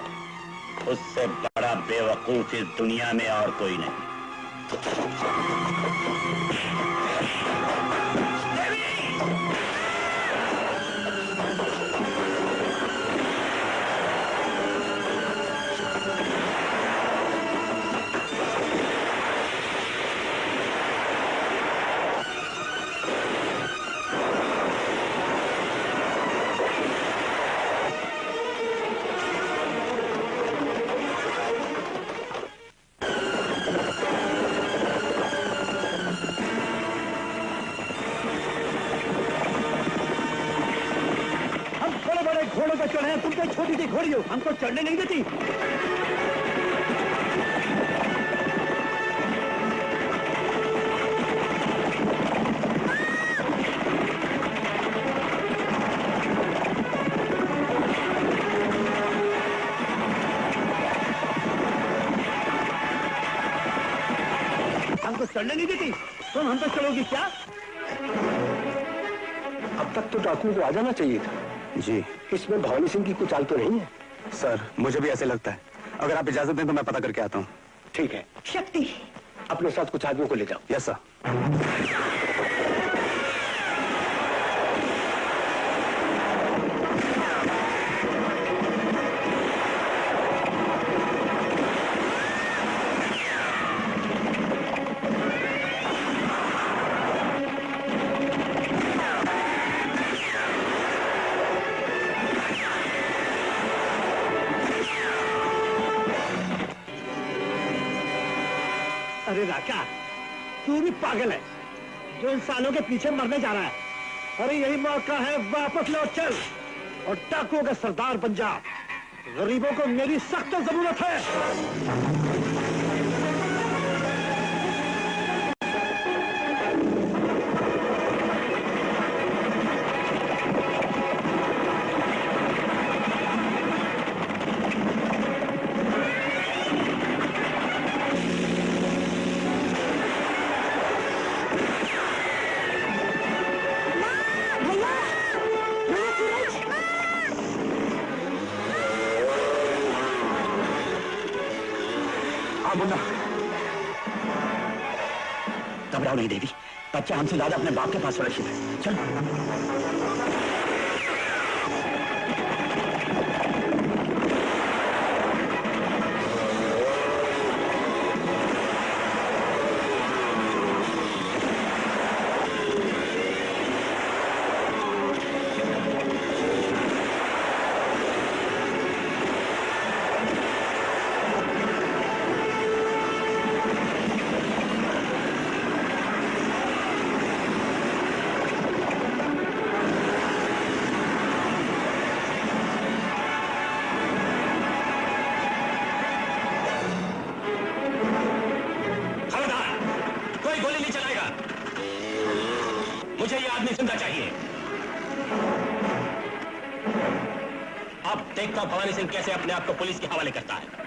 उससे बड़ा बेवकूफ इस दुनिया में और कोई नहीं। घोड़ों पर चढ़े हैं, तुम तो छोटी सी घोड़ी हो, हमको चढ़ने नहीं देती। हमको चढ़ने नहीं देती, तुम हम पे चलोगी क्या? अब तक तो डाकू को आ जाना चाहिए था। जी, इसमें भवानी सिंह की कुछ चाल तो नहीं है? सर मुझे भी ऐसे लगता है। अगर आप इजाजत दें तो मैं पता करके आता हूँ। ठीक है। शक्ति, अपने साथ कुछ आदमियों को ले जाओ। Yes sir. जाएगा क्या? तू भी पागल है जो इंसानों के पीछे मरने जा रहा है। अरे यही मौका है, वापस लौट चल और डाकुओं का सरदार बन जा। गरीबों को मेरी सख्त जरूरत है। घबराओ नहीं देवी, बच्चा हमसे ज्यादा अपने बाप के पास सुरक्षित है। चल। मुझे ये आदमी जिंदा चाहिए। अब देखता हूं भवानी सिंह कैसे अपने आप को पुलिस के हवाले करता है।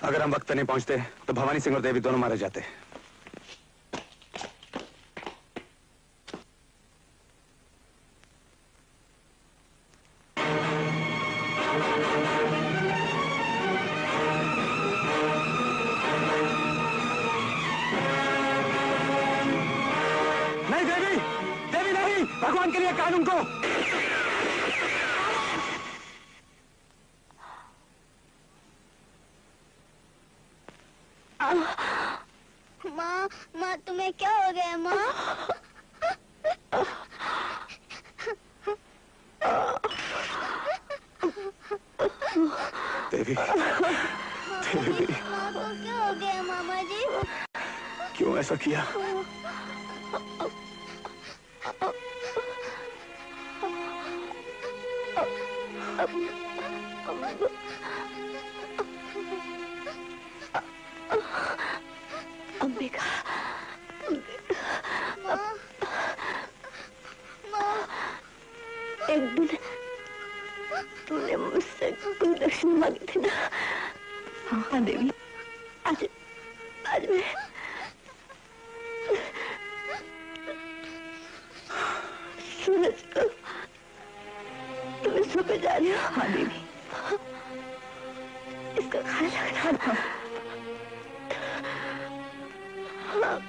अगर हम वक्त पे नहीं पहुंचते तो भवानी सिंह और देवी दोनों मारे जाते। नहीं देवी, देवी नहीं, भगवान के लिए कानून को। माँ, माँ तुम्हें क्या हो गया माँ? देवी, देवी, माँ को क्या हो गया मामा जी? क्यों ऐसा किया? अंबिका, एक दिन तूने मुझसे कोई लक्ष्मी मांगी थी ना? हाँ देवी। आज मैं सूरज को तुम्हें सौंपे जा रही हूँ। हाँ देवी, इसका ख्याल रखना। हाँ।